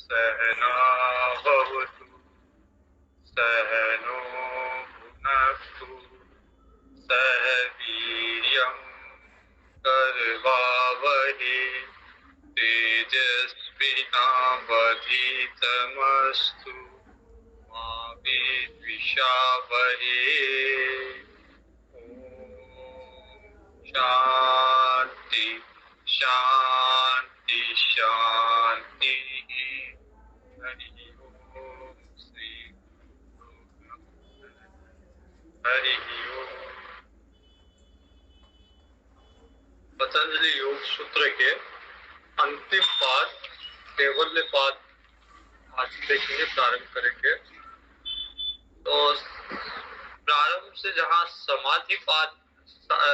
सहना भवतु सहनो भुनक्तु सह वीर्यं करवावहै तेजस्विनावधीतमस्तु मा विद्विषावहै। शांति शांति शांति। हरि ओम श्री हरि ओम। पतंजलि योग सूत्र के अंतिम पाद कैवल्य पाद आज देखेंगे, प्रारंभ करेंगे। तो प्रारंभ से जहाँ समाधि पाद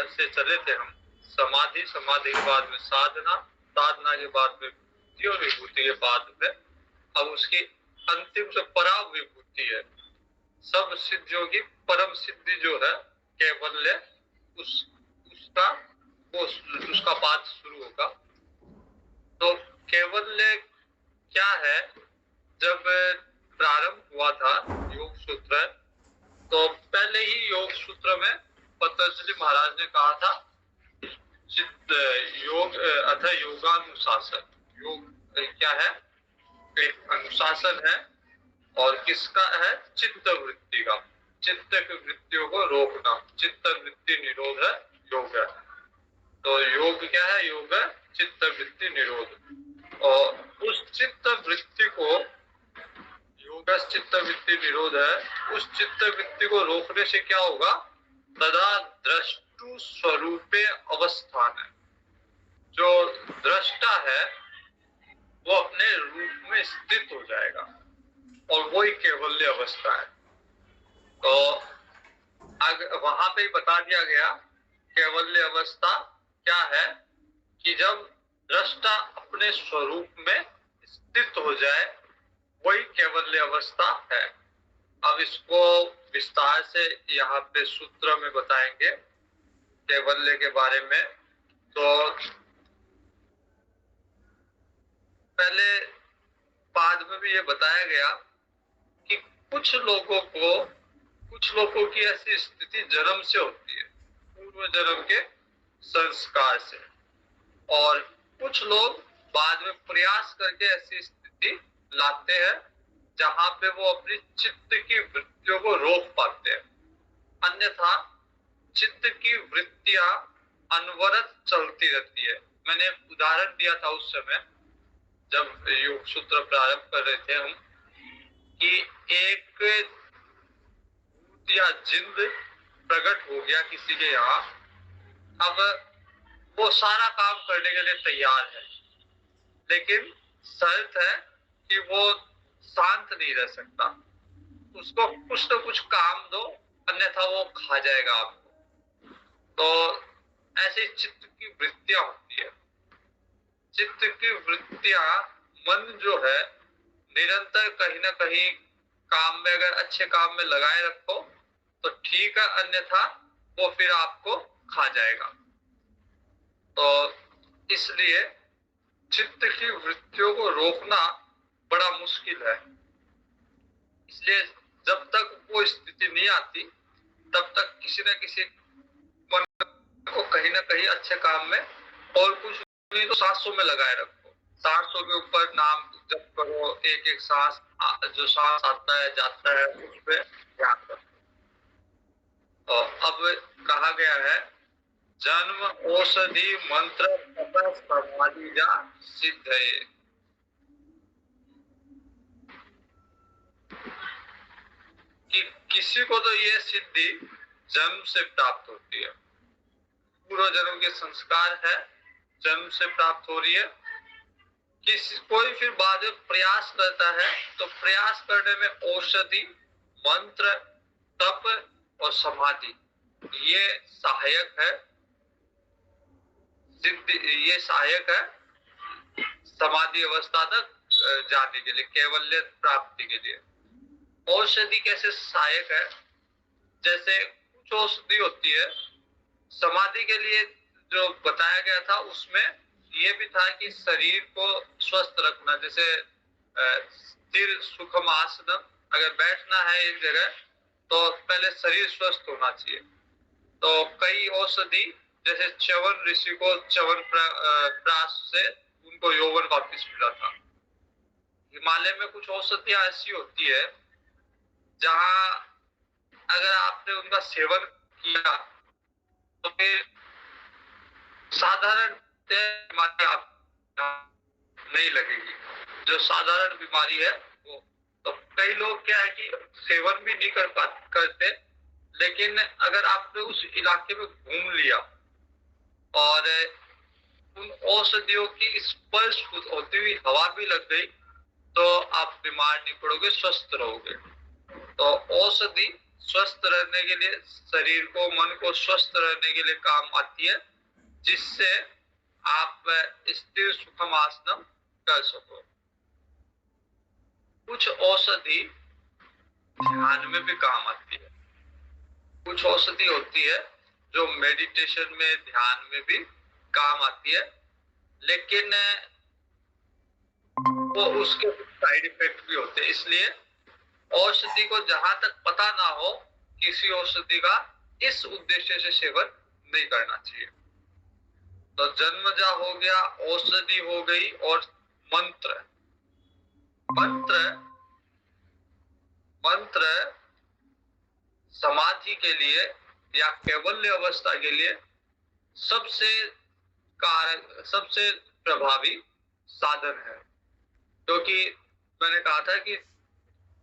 से चले थे हम, समाधि के बाद में साधना, साधना के बाद में विभूति और विभूति के बाद में अब उसकी अंतिम जो पराम विभूति है, सब सिद्धियों की परम सिद्धि जो है कैवल्य, उसका पाद शुरू होगा। तो कैवल्य क्या है? जब प्रारंभ हुआ था योग सूत्र, तो पहले ही योग सूत्र में पतंजलि महाराज ने कहा था चित्त योग अथ योगानुशासन। योग क्या है? एक अनुशासन है, और किसका है? चित्त वृत्ति का। चित्त की वृत्तियों को रोकना, चित्त वृत्ति निरोध है योग है। तो योग क्या है? योग है चित्त वृत्ति निरोध। और उस चित्त वृत्ति को, योग चित्त वृत्ति निरोध है, उस चित्त वृत्ति को रोकने से क्या होगा? तदा द्रष्टु स्वरूपे अवस्थान है। जो दृष्टा है वो अपने रूप में स्थित हो जाएगा, और वही कैवल्य अवस्था है। तो वहां पे बता दिया गया कैवल्य अवस्था क्या है कि जब दृष्टा अपने स्वरूप में स्थित हो जाए, वही कैवल्य अवस्था है। अब इसको विस्तार से यहाँ पे सूत्र में बताएंगे कैवल्य के बारे में। तो पहले पाद में भी ये बताया गया कि कुछ लोगों की ऐसी स्थिति जन्म से होती है, पूर्व जन्म के संस्कार से, और कुछ लोग बाद में प्रयास करके ऐसी स्थिति लाते हैं जहां पे वो अपनी चित्त की वृत्तियों को रोक पाते हैं। अन्यथा चित्त की वृत्तियां अनवरत चलती रहती है। मैंने उदाहरण दिया था उस समय जब योग सूत्र प्रारंभ कर रहे थे हम, कि एक भूत या जिंद प्रकट हो गया किसी के यहाँ। अब वो सारा काम करने के लिए तैयार है, लेकिन शर्त है कि वो शांत नहीं रह सकता। उसको कुछ न कुछ काम दो, अन्यथा वो खा जाएगा आपको। तो ऐसी चित्त की वृत्तियां होती है। चित्त की वृत्तियां, मन जो है निरंतर कहीं ना कहीं काम में, अगर अच्छे काम में लगाए रखो तो ठीक है, अन्यथा वो फिर आपको खा जाएगा। तो इसलिए चित्त की वृत्तियों को रोकना बड़ा मुश्किल है। इसलिए जब तक वो स्थिति नहीं आती, तब तक किसी न किसी मन को कहीं ना कहीं अच्छे काम में, और कुछ नहीं तो सांसों में लगाए रखो। सांसों के ऊपर नाम जप करो, एक एक सांस, जो सांस आता है जाता है उस पे ध्यान रखो। और अब कहा गया है जन्म औषधि मंत्र समाधि जा सिद्ध है। कि किसी को तो ये सिद्धि जन्म से प्राप्त होती है, पूर्व जन्म के संस्कार है, जन्म से प्राप्त हो रही है। कोई फिर बाद में प्रयास करता है, तो प्रयास करने में औषधि, मंत्र, तप और समाधि ये सहायक है। सिद्धि ये सहायक है समाधि अवस्था तक जाने के लिए, कैवल्य प्राप्ति के लिए। औषधि कैसे सहायक है? जैसे कुछ औषधि होती है समाधि के लिए, जो बताया गया था उसमें ये भी था कि शरीर को स्वस्थ रखना। जैसे स्थिर सुखम आसन, अगर बैठना है एक जगह तो पहले शरीर स्वस्थ होना चाहिए। तो कई औषधि, जैसे च्यवन ऋषि को च्यवन प्राश से उनको यौवन वापस मिला था। हिमालय में कुछ औषधियां ऐसी होती है जहां अगर आपने उनका सेवन किया तो फिर साधारण बीमारी आप नहीं लगेगी, जो साधारण बीमारी है वो। तो कई लोग क्या है कि सेवन भी नहीं करते, लेकिन अगर आपने उस इलाके में घूम लिया और उन औषधियों की स्पर्श होती हुई हवा भी लग गई तो आप बीमार नहीं पड़ोगे, स्वस्थ रहोगे। तो औषधि स्वस्थ रहने के लिए, शरीर को मन को स्वस्थ रहने के लिए काम आती है, जिससे आप स्थिर सुखम आसन कर सको। कुछ औषधि ध्यान में भी काम आती है। कुछ औषधि होती है जो मेडिटेशन में, ध्यान में भी काम आती है, लेकिन वो उसके साइड इफेक्ट भी होते हैं। इसलिए औषधि को जहां तक पता ना हो, किसी औषधि का इस उद्देश्य से सेवन नहीं करना चाहिए। तो जन्मजा हो गया, औषधि हो गई, और मंत्र। मंत्र मंत्र समाधि के लिए या कैवल्य अवस्था के लिए सबसे सबसे प्रभावी साधन है। क्योंकि मैंने कहा था कि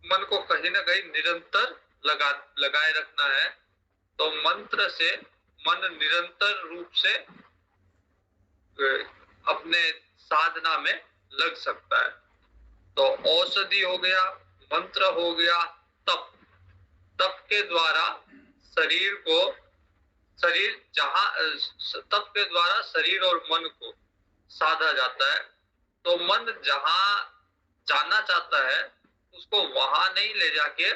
मन को कहीं ना कहीं निरंतर लगाए रखना है, तो मंत्र से मन निरंतर रूप से अपने साधना में लग सकता है। तो औषधि हो गया, मंत्र हो गया, तप। तप के द्वारा तप के द्वारा शरीर और मन को साधा जाता है। तो मन जहां जाना चाहता है उसको वहां नहीं ले जाके,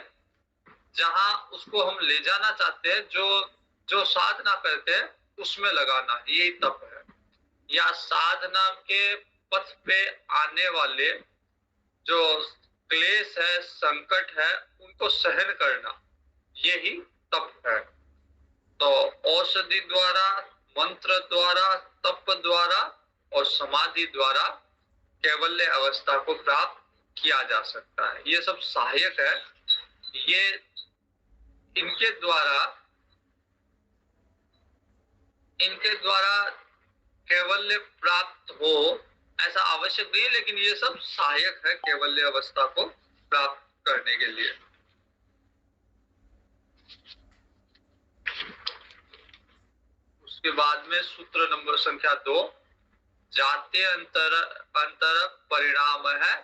जहां उसको हम ले जाना चाहते हैं, जो साधना करते हैं उसमें लगाना, यही तप है। या साधना के पथ पे आने वाले जो क्लेश है, संकट है, उनको सहन करना, यही तप है। तो औषधि द्वारा, मंत्र द्वारा, तप द्वारा और समाधि द्वारा कैवल्य अवस्था को प्राप्त किया जा सकता है। ये सब सहायक है। ये इनके द्वारा कैवल्य प्राप्त हो ऐसा आवश्यक नहीं है, लेकिन ये सब सहायक है कैवल्य अवस्था को प्राप्त करने के लिए। उसके बाद में सूत्र नंबर संख्या 2, जाते अंतर परिणाम है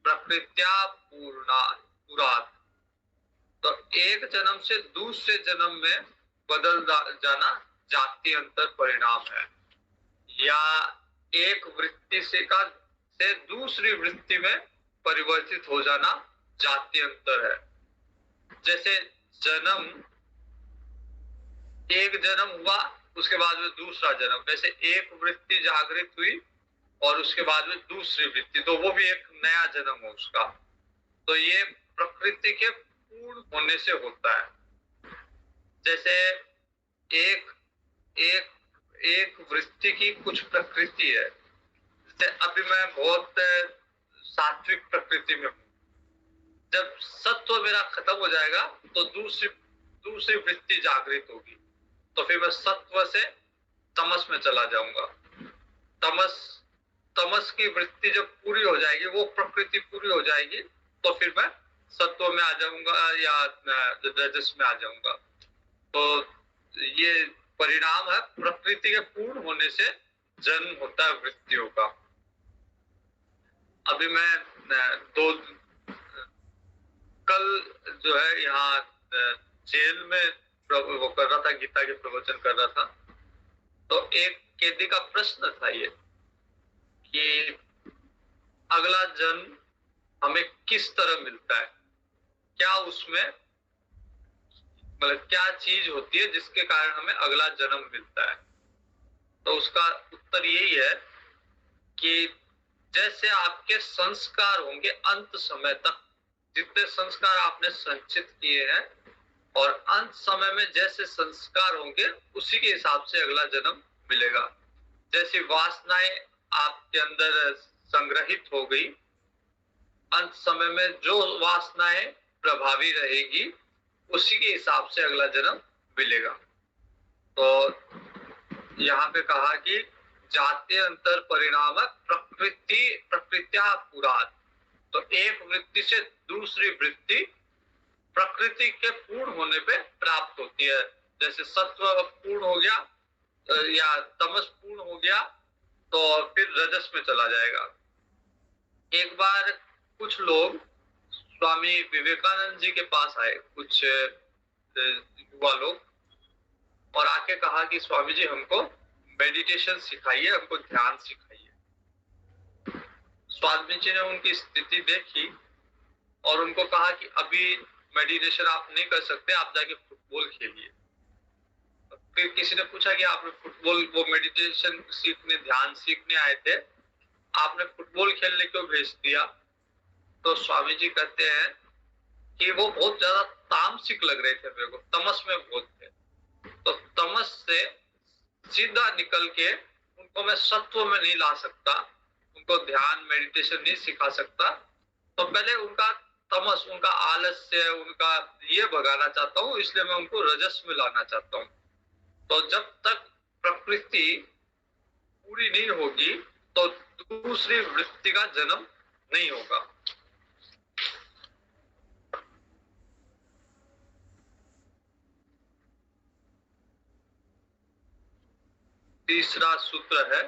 प्रकृत्या पुरात। तो एक जन्म से दूसरे जन्म में बदल जाना जाति अंतर परिणाम है, या एक वृत्ति से दूसरी वृत्ति में परिवर्तित हो जाना जाति अंतर है। जैसे एक जन्म हुआ, उसके बाद में दूसरा जन्म, वैसे एक वृत्ति जागृत हुई और उसके बाद में दूसरी वृत्ति, तो वो भी एक नया जन्म हो उसका। तो ये प्रकृति के पूर्ण होने से होता है। जैसे एक एक एक वृत्ति की कुछ प्रकृति है। जैसे अभी मैं बहुत सात्विक प्रकृति में हूँ, जब सत्व मेरा खत्म हो जाएगा तो दूसरी वृत्ति जागृत होगी, तो फिर मैं सत्व से तमस में चला जाऊंगा। तमस की वृत्ति जब पूरी हो जाएगी, वो प्रकृति पूरी हो जाएगी, तो फिर मैं सत्व में आ जाऊंगा या रजस में आ जाऊंगा। तो ये परिणाम है, प्रकृति के पूर्ण होने से जन्म होता है वृत्तियों का। अभी मैं कल जो है यहाँ जेल में वो कर रहा था, गीता के प्रवचन कर रहा था। तो एक कैदी का प्रश्न था ये कि अगला जन्म हमें किस तरह मिलता है, क्या उसमें मतलब क्या चीज होती है जिसके कारण हमें अगला जन्म मिलता है। तो उसका उत्तर यही है कि जैसे आपके संस्कार होंगे अंत समय तक, जितने संस्कार आपने संचित किए हैं, और अंत समय में जैसे संस्कार होंगे उसी के हिसाब से अगला जन्म मिलेगा। जैसी वासनाएं आपके अंदर संग्रहित हो गई, अंत समय में जो वासनाएं प्रभावी रहेगी उसी के हिसाब से अगला जन्म मिलेगा। तो यहाँ पे कहा कि जाते अंतर परिणामक प्रकृत्या पुरात। तो एक वृत्ति से दूसरी वृत्ति प्रकृति के पूर्ण होने पे प्राप्त होती है। जैसे सत्व पूर्ण हो गया या तमस पूर्ण हो गया तो फिर रजस में चला जाएगा। एक बार कुछ लोग स्वामी विवेकानंद जी के पास आए, कुछ युवा लोग, और आके कहा कि स्वामी जी हमको मेडिटेशन सिखाइए, हमको ध्यान सिखाइए। स्वामी जी ने उनकी स्थिति देखी और उनको कहा कि अभी मेडिटेशन आप नहीं कर सकते, आप जाके फुटबॉल खेलिए। फिर किसी ने पूछा कि आप फुटबॉल, वो मेडिटेशन सीखने, ध्यान सीखने आए थे, आपने फुटबॉल खेलने क्यों भेज दिया? तो स्वामी जी कहते हैं कि वो बहुत ज्यादा तामसिक लग रहे थे मेरे को, तमस में बहुत थे। तो तमस से सीधा निकल के उनको मैं सत्व में नहीं ला सकता, उनको ध्यान मेडिटेशन नहीं सिखा सकता। तो पहले उनका तमस, उनका आलस्य, उनका ये भगाना चाहता हूँ, इसलिए मैं उनको रजस में लाना चाहता हूँ। तो जब तक प्रकृति पूरी नहीं होगी तो दूसरी वृत्ति का जन्म नहीं होगा। तीसरा सूत्र है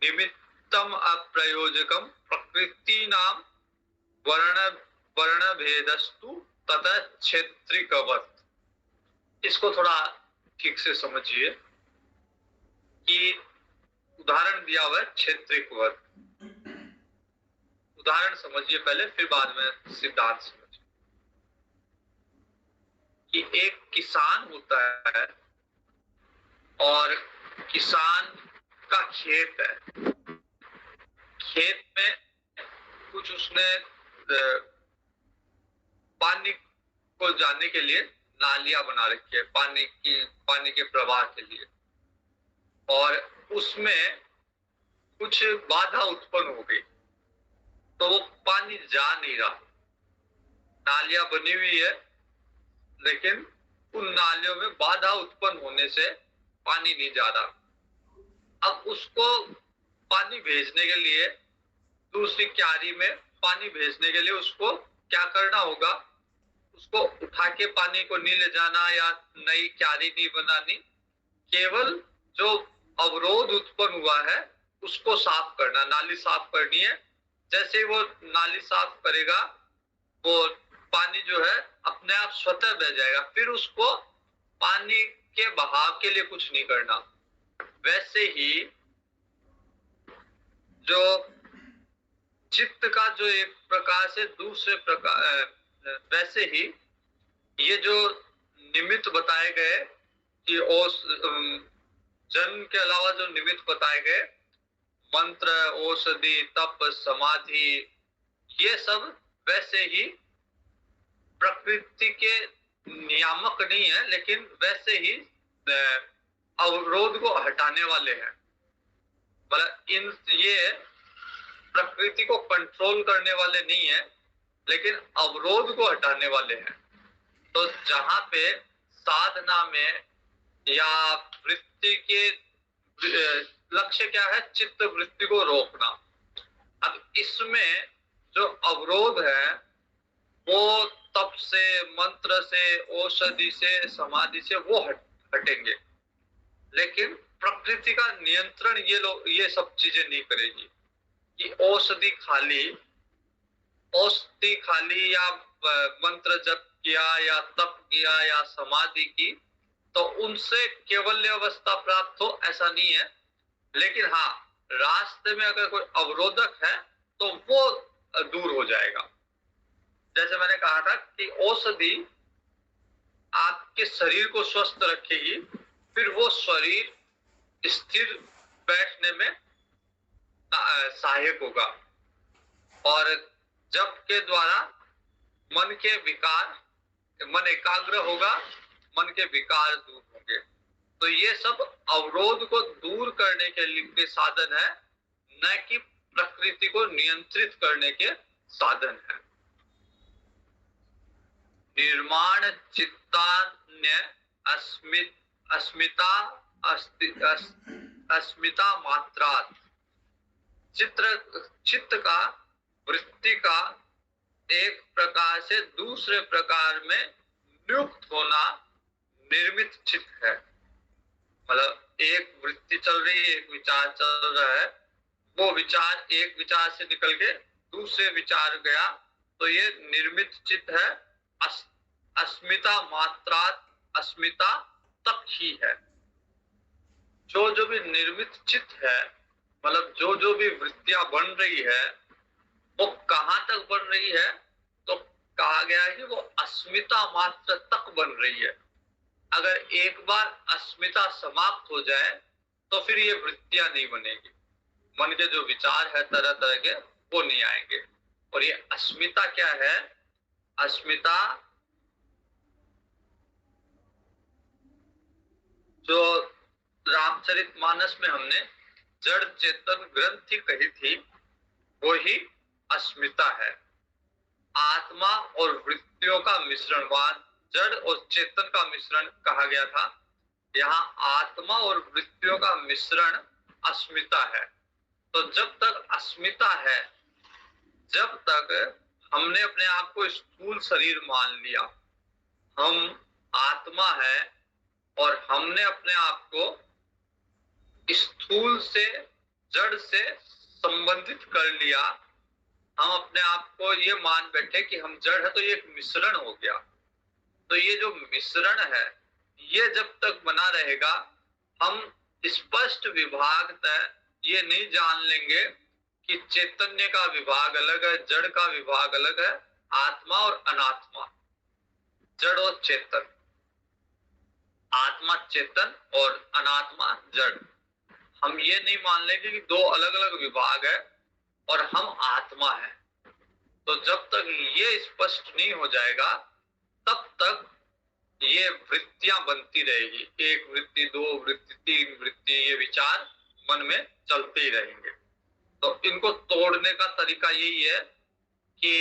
निमित्तम अप्रयोजकम प्रकृति नाम वर्ण भेदस्तु तथा क्षेत्रिकवत। इसको थोड़ा ठीक से समझिए कि उदाहरण दिया हुआ है क्षेत्रिकवत। उदाहरण समझिए पहले, फिर बाद में सिद्धांत समझिए। कि एक किसान होता है और किसान का खेत है, खेत में कुछ उसने पानी को जाने के लिए नालियां बना रखी है, पानी के प्रवाह के लिए, और उसमें कुछ बाधा उत्पन्न हो गई तो वो पानी जा नहीं रहा। नालियां बनी हुई है लेकिन उन नालियों में बाधा उत्पन्न होने से पानी नहीं जा रहा। अब उसको पानी भेजने के लिए, दूसरी क्यारी में पानी भेजने के लिए उसको क्या करना होगा? उसको उठा के पानी को नहीं ले जाना या नई क्यारी नहीं बनानी, केवल जो अवरोध उत्पन्न हुआ है उसको साफ करना, नाली साफ करनी है। जैसे ही वो नाली साफ करेगा वो पानी जो है अपने आप स्वतः बह जाएगा, फिर उसको पानी के बहाव के लिए कुछ नहीं करना। वैसे ही जो चित्त का जो एक प्रकार से दूसरे प्रकार, वैसे ही ये जो निमित्त बताए गए कि जन्म के अलावा जो निमित्त बताए गए, मंत्र, औषधि, तप, समाधि, ये सब वैसे ही प्रकृति के नियामक नहीं है, लेकिन वैसे ही अवरोध को हटाने वाले हैं। मतलब ये प्रकृति को कंट्रोल करने वाले नहीं है, लेकिन अवरोध को हटाने वाले हैं। तो जहां पे साधना में या वृत्ति के लक्ष्य क्या है? चित्त वृत्ति को रोकना। अब इसमें जो अवरोध है वो तप से, मंत्र से, औषधि से, समाधि से वो हटेंगे, लेकिन प्रकृति का नियंत्रण ये सब चीजें नहीं करेगी। कि औषधि खाली या मंत्र जप किया या तप किया या समाधि की तो उनसे केवल्य अवस्था प्राप्त हो, ऐसा नहीं है। लेकिन हाँ, रास्ते में अगर कोई अवरोधक है तो वो दूर हो जाएगा। जैसे मैंने कहा था कि औषधि आपके शरीर को स्वस्थ रखेगी, फिर वो शरीर स्थिर बैठने में सहायक होगा, और जप के द्वारा मन के विकार, मन एकाग्र होगा, मन के विकार दूर होंगे। तो ये सब अवरोध को दूर करने के लिए साधन है, न कि प्रकृति को नियंत्रित करने के साधन है। निर्माण चित्तान्य अस्मिता अस्मिता मात्रात, चित्त का, वृत्ति का एक प्रकार से दूसरे प्रकार में नियुक्त होना निर्मित चित्त है। मतलब एक वृत्ति चल रही है, एक विचार चल रहा है, वो विचार एक विचार से निकल के दूसरे विचार गया, तो ये निर्मित चित्त है। अस्मिता मात्रात अस्मिता तक ही है। जो भी निर्मित चित्त है, मतलब जो भी वृत्तियां बन रही है, वो कहाँ तक बन रही है, तो कहा गया है कि वो अस्मिता मात्र तक बन रही है। अगर एक बार अस्मिता समाप्त हो जाए तो फिर ये वृत्तियां नहीं बनेगी, मन के जो विचार है तरह तरह के वो नहीं आएंगे। और ये अस्मिता क्या है? अस्मिता जो रामचरितमानस में हमने जड़ चेतन ग्रंथि कही थी, वो ही अस्मिता है। आत्मा और वृत्तियों का मिश्रण, वहां जड़ और चेतन का मिश्रण कहा गया था, यहाँ आत्मा और वृत्तियों का मिश्रण अस्मिता है। तो जब तक अस्मिता है, जब तक हमने अपने आप को स्थूल शरीर मान लिया, हम आत्मा है, और हमने अपने आप को स्थूल से, जड़ से संबंधित कर लिया, हम अपने आप को ये मान बैठे कि हम जड़ है, तो ये एक मिश्रण हो गया। तो ये जो मिश्रण है, ये जब तक बना रहेगा, हम स्पष्ट विभाग तय ये नहीं जान लेंगे कि चैतन्य का विभाग अलग है, जड़ का विभाग अलग है, आत्मा और अनात्मा, जड़ और चेतन, आत्मा चेतन और अनात्मा जड़। हम ये नहीं मान लेंगे कि दो अलग अलग विभाग है और हम आत्मा है। तो जब तक ये स्पष्ट नहीं हो जाएगा, तब तक ये वृत्तियां बनती रहेगी, एक वृत्ति, दो वृत्ति, तीन वृत्ति, ये विचार मन में चलते ही रहेंगे। तो इनको तोड़ने का तरीका यही है कि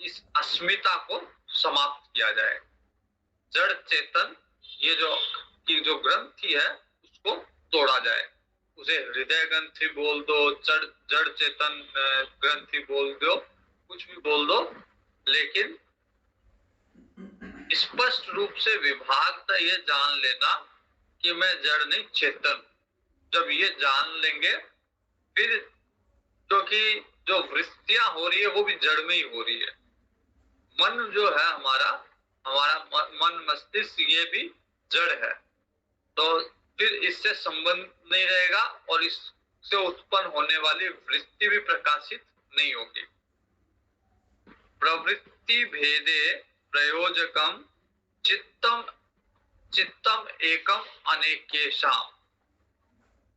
इस अस्मिता को समाप्त किया जाए। जड़ चेतन ये जो ग्रंथि है, उसको तोड़ा जाए। उसे हृदय ग्रंथि बोल दो, जड़ चेतन ग्रंथि बोल दो, कुछ भी बोल दो, लेकिन स्पष्ट रूप से विभागता ये जान लेना कि मैं जड़ नहीं चेतन। जब ये जान लेंगे, फिर क्योंकि जो वृत्तियां हो रही है वो भी जड़ में ही हो रही है। मन जो है हमारा मन मस्तिष्क, ये भी जड़ है। तो फिर इससे संबंध नहीं रहेगा और इससे उत्पन्न होने वाली वृत्ति भी प्रकाशित नहीं होगी। प्रवृत्ति भेदे प्रयोजकम चित्तम एकम अनेकेशाम।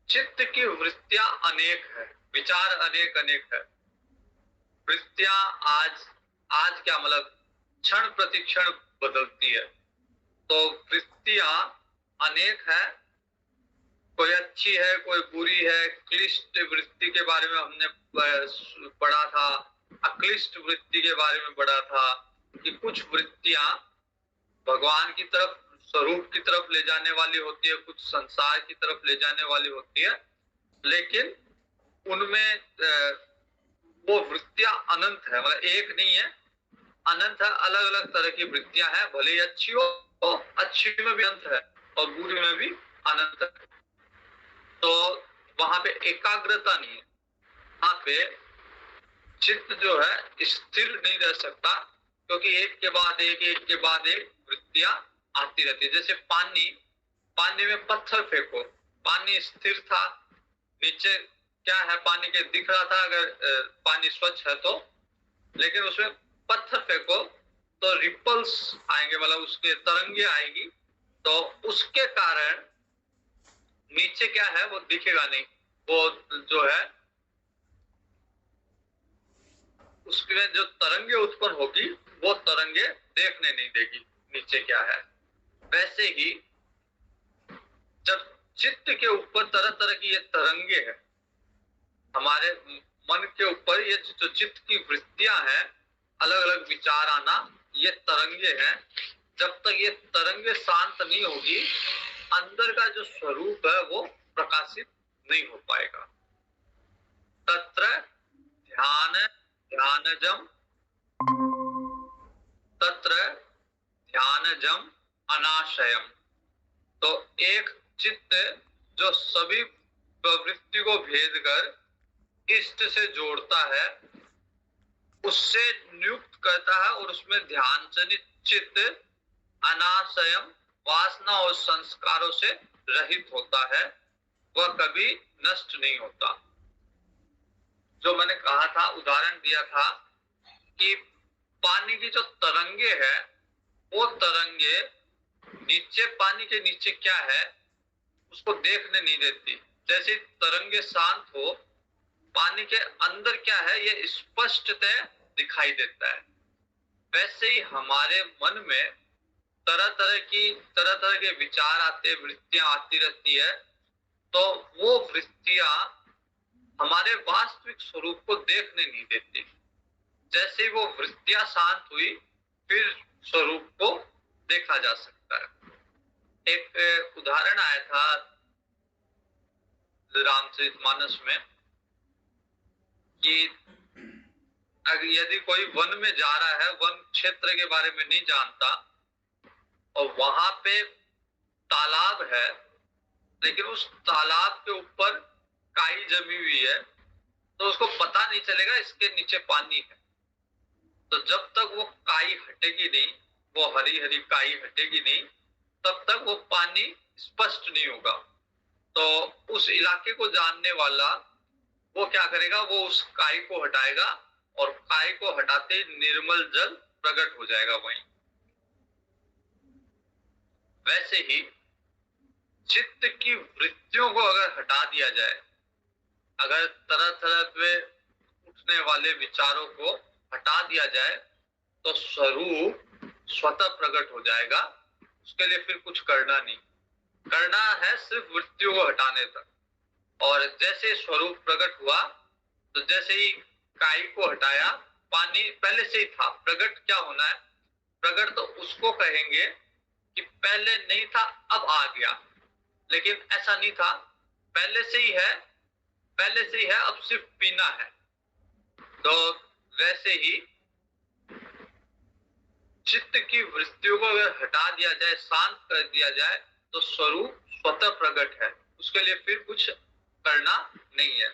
चित्त की वृत्तियां अनेक है, विचार अनेक है। वृत्तियां आज क्या मतलब क्षण प्रतिक्षण बदलती है। तो वृत्तियां अनेक है, कोई अच्छी है, कोई बुरी है। क्लिष्ट वृत्ति के बारे में हमने पढ़ा था, अक्लिष्ट वृत्ति के बारे में पढ़ा था कि कुछ वृत्तियां भगवान की तरफ, स्वरूप की तरफ ले जाने वाली होती है, कुछ संसार की तरफ ले जाने वाली होती है, लेकिन उनमें वो वृत्तियां अनंत है, मतलब एक नहीं है, अनंत है। अलग अलग तरह की वृत्तियां हैं, भले ही अच्छी हो, तो अच्छी में भी अनंत है और बुरी में भी अनंत है। तो वहां पे एकाग्रता नहीं है, वहां पे चित्त जो है स्थिर नहीं रह सकता, क्योंकि एक के बाद एक वृत्तियां आती रहती है। जैसे पानी में पत्थर फेंको, पानी स्थिर था, नीचे क्या है, पानी के दिख रहा था अगर पानी स्वच्छ है तो, लेकिन उसमें पत्थर फेंको तो रिपल्स आएंगे, मतलब उसके तरंगे आएगी, तो उसके कारण नीचे क्या है वो दिखेगा नहीं, वो जो है उसमें जो तरंगे उत्पन्न होगी वो तरंगे देखने नहीं देगी नीचे क्या है। वैसे ही जब चित्त के ऊपर तरह तरह की ये तरंगे हैं, हमारे मन के ऊपर ये जो चित्त की वृत्तियां हैं, अलग अलग विचार आना, ये तरंगे हैं। जब तक ये तरंगे शांत नहीं होगी, अंदर का जो स्वरूप है वो प्रकाशित नहीं हो पाएगा। तत्र ध्यान ध्यानजम तत्र ध्यानजम अनाशयम। तो एक चित्त जो सभी प्रवृत्ति को भेद कर इष्ट से जोड़ता है, उससे नियुक्त करता है और उसमें ध्यान जनित चित्त अनाशयम वासना और संस्कारों से रहित होता है, वह कभी नष्ट नहीं होता। जो मैंने कहा था, उदाहरण दिया था कि पानी की जो तरंगे है, वो तरंगे नीचे, पानी के नीचे क्या है उसको देखने नहीं देती। जैसे तरंगे शांत हो, पानी के अंदर क्या है ये स्पष्टतः दिखाई देता है। वैसे ही हमारे मन में तरह तरह के विचार आते, वृत्तियां आती रहती है, तो वो वृत्तियां हमारे वास्तविक स्वरूप को देखने नहीं देती। जैसे वो वृत्तियां शांत हुई, फिर स्वरूप को देखा जा सकता है। एक उदाहरण आया था रामचरितमानस में कि अगर यदि कोई वन में जा रहा है, वन क्षेत्र के बारे में नहीं जानता, और वहां पे तालाब है, लेकिन उस तालाब के ऊपर काई जमी हुई है, तो उसको पता नहीं चलेगा इसके नीचे पानी है। तो जब तक वो काई हटेगी नहीं, वो हरी हरी काई हटेगी नहीं, तब तक वो पानी स्पष्ट नहीं होगा। तो उस इलाके को जानने वाला वो क्या करेगा, वो उस काई को हटाएगा, और काई को हटाते ही निर्मल जल प्रकट हो जाएगा वहीं। वैसे ही चित्त की वृत्तियों को अगर हटा दिया जाए, अगर तरह तरह पे उठने वाले विचारों को हटा दिया जाए, तो स्वरूप स्वतः प्रकट हो जाएगा। उसके लिए फिर कुछ करना नहीं, करना है सिर्फ वृत्तियों को हटाने तक। और जैसे स्वरूप प्रकट हुआ, तो जैसे ही काई को हटाया, पानी पहले से ही था। प्रकट क्या होना है, प्रकट तो उसको कहेंगे कि पहले नहीं था अब आ गया, लेकिन ऐसा नहीं था, पहले से ही है, पहले से ही है, अब सिर्फ पीना है। तो वैसे ही चित्त की वृत्तियों को अगर हटा दिया जाए, शांत कर दिया जाए, तो स्वरूप स्वतः प्रकट है। उसके लिए फिर कुछ करना नहीं है।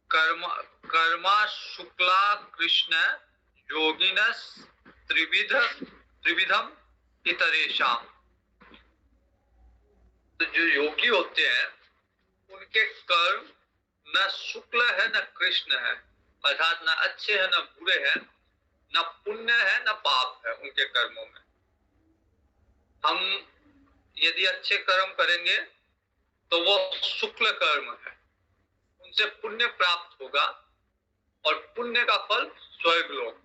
कर्मा शुक्ला कृष्ण योगिनस त्रिविधम इतरेशम। तो जो योगी होते हैं उनके कर्म न शुक्ल है न कृष्ण है, अर्थात न अच्छे हैं न बुरे हैं, न पुण्य है न पाप है उनके कर्मों में। हम यदि अच्छे कर्म करेंगे तो वो शुक्ल कर्म है, उनसे पुण्य प्राप्त होगा, और पुण्य का फल स्वर्ग लोक।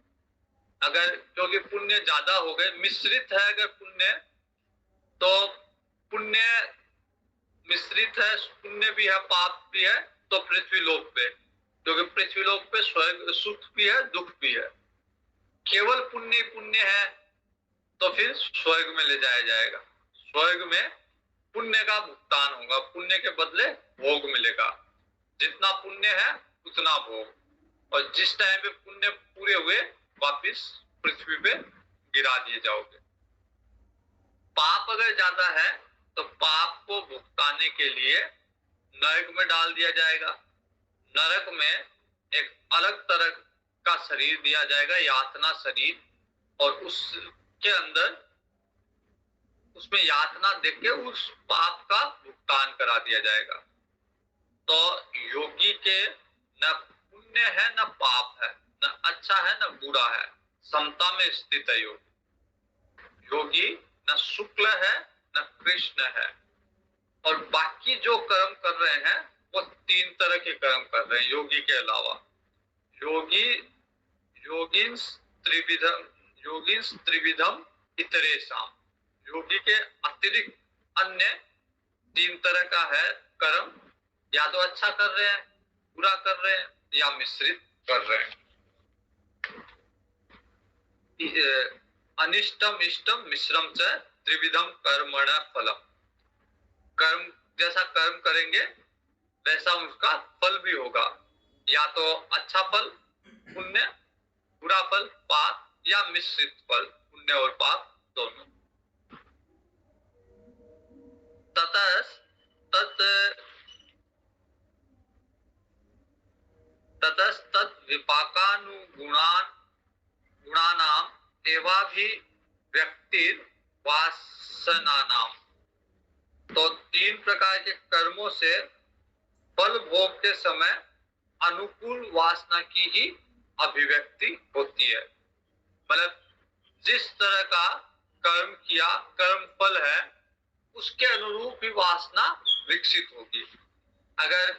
अगर क्योंकि पुण्य ज्यादा हो गए, मिश्रित है अगर पुण्य, तो पुण्य मिश्रित है, पुण्य भी है पाप भी है, तो पृथ्वी लोक पे, क्योंकि पृथ्वी लोक पे स्वर्ग सुख भी है दुख भी है। केवल पुण्य पुण्य है तो फिर स्वर्ग में ले जाया जाएगा। स्वर्ग में पुण्य का भुगतान होगा, पुण्य के बदले भोग मिलेगा। जितना पुण्य है उतना भोग, और जिस टाइम पे पुण्य पूरे हुए वापिस पृथ्वी पे गिरा दिए जाओगे। पाप अगर ज्यादा है तो पाप को भुगताने के लिए नरक में डाल दिया जाएगा। नरक में एक अलग तरह का शरीर दिया जाएगा, यातना शरीर, और उसके अंदर उसमें यातना देके उस पाप का भुगतान करा दिया जाएगा। तो योगी के न पुण्य है न पाप है, न अच्छा है न बुरा है, समता में स्थित है योगी। योगी न शुक्ल है न कृष्ण है, और बाकी जो कर्म कर रहे हैं वो 3 तरह के कर्म कर रहे हैं योगी के अलावा। योगी योगिंस त्रिविधम योगिंस त्रिविधम इतरेषाम। योगी के अतिरिक्त अन्य 3 तरह का है कर्म, या तो अच्छा कर रहे हैं, बुरा कर रहे हैं, या मिश्रित कर रहे हैं। अनिष्टम इष्टम मिश्रम च त्रिविधम कर्मण फलम। कर्म जैसा कर्म करेंगे वैसा उसका फल भी होगा, या तो अच्छा फल पुण्य, बुरा फल पाप, या मिश्रित फल पुण्य और पाप दोनों। ततस्तत् गुणानाम एवाभिव्यक्ति वासनानाम। तो 3 प्रकार के कर्मों से फल भोग के समय अनुकूल वासना की ही अभिव्यक्ति होती है। मतलब जिस तरह का कर्म किया, कर्म फल है, उसके अनुरूप ही वासना विकसित होगी। अगर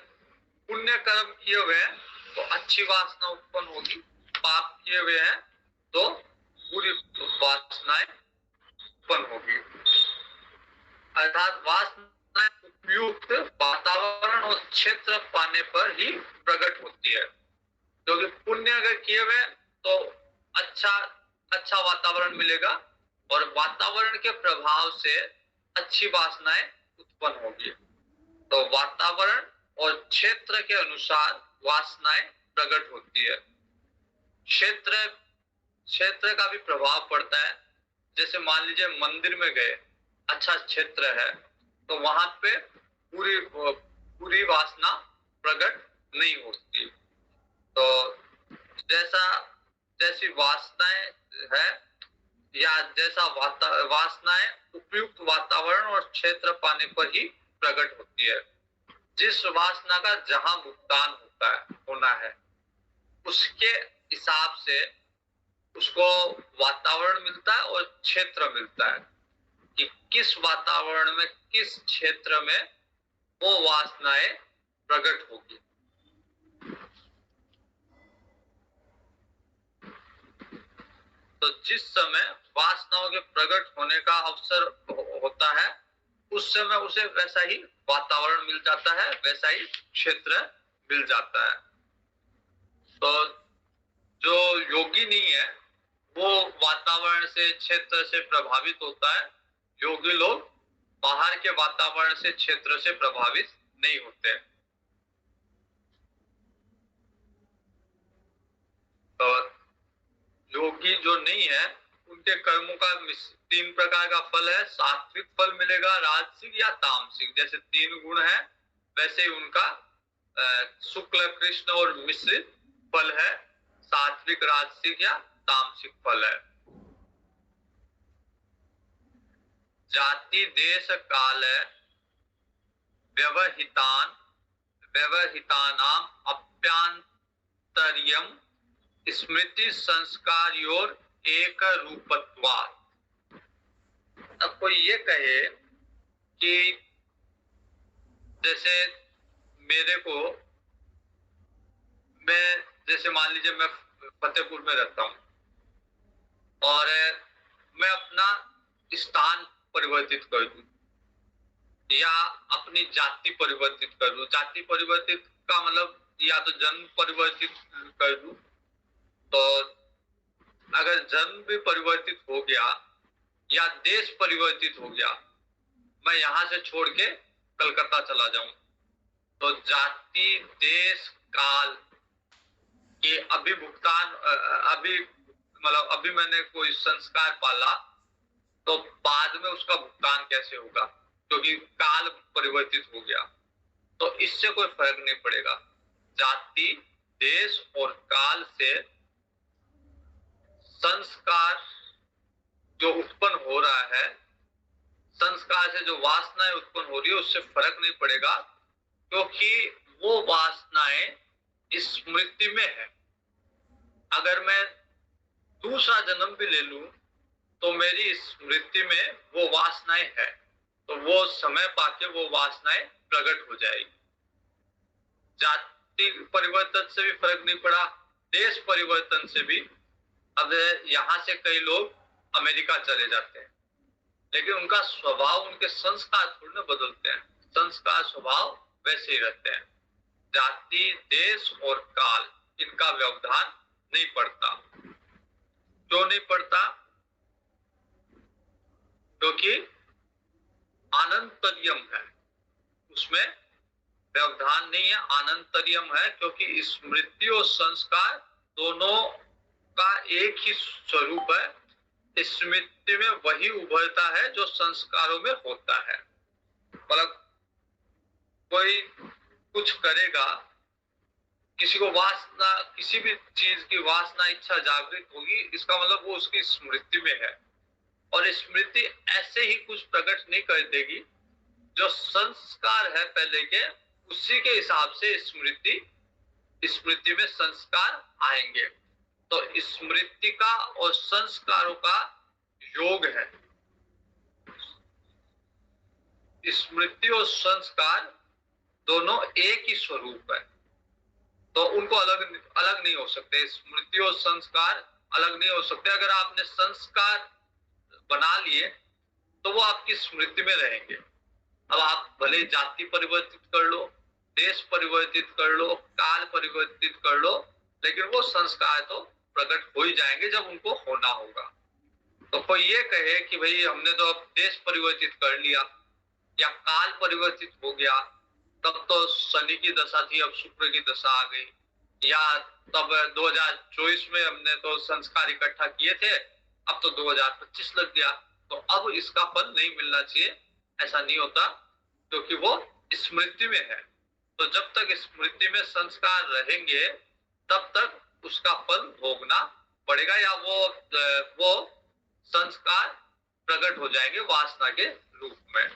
पुण्य कर्म किए हुए हैं तो अच्छी वासना उत्पन्न होगी, पाप किए हुए हैं तो बुरी वासनाएं उत्पन्न होगी। अर्थात वासना उपयुक्त वातावरण और क्षेत्र पाने पर ही प्रकट होती है। क्योंकि पुण्य अगर किए हुए तो अच्छा वातावरण मिलेगा, और वातावरण के प्रभाव से अच्छी वासनाएं उत्पन्न होगी। तो वातावरण और क्षेत्र के अनुसार वासनाएं प्रकट होती है। क्षेत्र का भी प्रभाव पड़ता है। जैसे मान लीजिए मंदिर में गए, अच्छा क्षेत्र है, तो वहां पे पूरी वासना प्रकट नहीं होती। तो जैसी वासनाएं है, या जैसा वासनाएं उपयुक्त वातावरण और क्षेत्र पाने पर ही प्रकट होती है। जिस वासना का जहां भुगतान होना है, उसके हिसाब से उसको वातावरण मिलता है और क्षेत्र मिलता है कि किस वातावरण में, किस क्षेत्र में वो वासनाएं प्रकट होगी। तो जिस समय वासनाओं के प्रकट होने का अवसर होता है, उस समय उसे वैसा ही वातावरण मिल जाता है, वैसा ही क्षेत्र मिल जाता है। तो जो योगी नहीं है वो वातावरण से, क्षेत्र से प्रभावित होता है। योगी लोग बाहर के वातावरण से, क्षेत्र से प्रभावित नहीं होते। तो योगी जो नहीं है उनके कर्मों का 3 प्रकार का फल है। सात्विक फल मिलेगा, राजसिक या तामसिक। जैसे 3 गुण है वैसे ही उनका शुक्ल, कृष्ण और मिश्रित फल है। सात्विक, राजसिक या तामसिक फल है। जाति देश काल व्यवहितानाम अप्यांतर्यम स्मृति संस्कारयोर एक रूपत्वात्। अब कोई ये कहे कि जैसे मेरे को, मैं जैसे मान लीजिए मैं फतेहपुर में रहता हूँ और मैं अपना स्थान परिवर्तित कर दूं या अपनी जाति परिवर्तित कर दूं। जाति परिवर्तित का मतलब या तो जन्म परिवर्तित कर दूं। तो अगर जन्म भी परिवर्तित हो गया या देश परिवर्तित हो गया, मैं यहाँ से छोड़ के कलकत्ता चला जाऊं, तो जाति देश काल के अभिभुगतान अभी मैंने कोई संस्कार पाला तो बाद में उसका भुगतान कैसे होगा, क्योंकि काल परिवर्तित हो गया। तो इससे कोई फर्क नहीं पड़ेगा। जाति देश और काल से संस्कार जो उत्पन्न हो रहा है, संस्कार से जो वासनाएं उत्पन्न हो रही है, उससे फर्क नहीं पड़ेगा, क्योंकि वो वासनाएं स्मृति में है। अगर मैं दूसरा जन्म भी ले लूं तो मेरी स्मृति में वो वासनाएं है। तो वो समय पाके वो वासनाएं प्रकट हो जाएगी। जाति परिवर्तन से भी फर्क नहीं पड़ा, देश परिवर्तन से भी। अब यहाँ से कई लोग अमेरिका चले जाते हैं, लेकिन उनका स्वभाव, उनके संस्कार थोड़ी ना बदलते हैं, संस्कार स्वभाव वैसे ही रहते हैं। जाति, देश और काल, इनका व्यवधान नहीं पड़ता। क्यों नहीं पड़ता? क्योंकि आनंतर्यम है, उसमें व्यवधान नहीं है, आनंतर्यम है। क्योंकि स्मृति और संस्कार दोनों का एक ही स्वरूप है। स्मृति में वही उभरता है जो संस्कारों में होता है। मतलब कोई कुछ करेगा, किसी को वासना, किसी भी चीज की वासना, इच्छा जागृत होगी, इसका मतलब वो उसकी स्मृति में है। और स्मृति ऐसे ही कुछ प्रकट नहीं कर देगी, जो संस्कार है पहले के, उसी के हिसाब से स्मृति में संस्कार आएंगे। तो स्मृति का और संस्कारों का योग है। स्मृति और संस्कार दोनों एक ही स्वरूप है, तो उनको अलग अलग नहीं हो सकते। स्मृति और संस्कार अलग नहीं हो सकते। अगर आपने संस्कार बना लिए तो वो आपकी स्मृति में रहेंगे। अब आप भले जाति परिवर्तित कर लो, देश परिवर्तित कर लो, काल परिवर्तित कर लो, लेकिन वो संस्कार तो प्रकट हो ही जाएंगे जब उनको होना होगा। तो कोई ये कहे कि भाई हमने तो अब देश परिवर्तित कर लिया या काल परिवर्तित हो गया, तब तो शनि की दशा थी, अब शुक्र की दशा आ गई, या तब 2024 में हमने तो संस्कार इकट्ठा किए थे, अब तो 2025 लग गया, तो अब इसका फल नहीं मिलना चाहिए। ऐसा नहीं होता, क्योंकि वो स्मृति में है। तो जब तक स्मृति में संस्कार रहेंगे तब तक उसका फल भोगना पड़ेगा, या वो संस्कार प्रकट हो जाएंगे वासना के रूप में।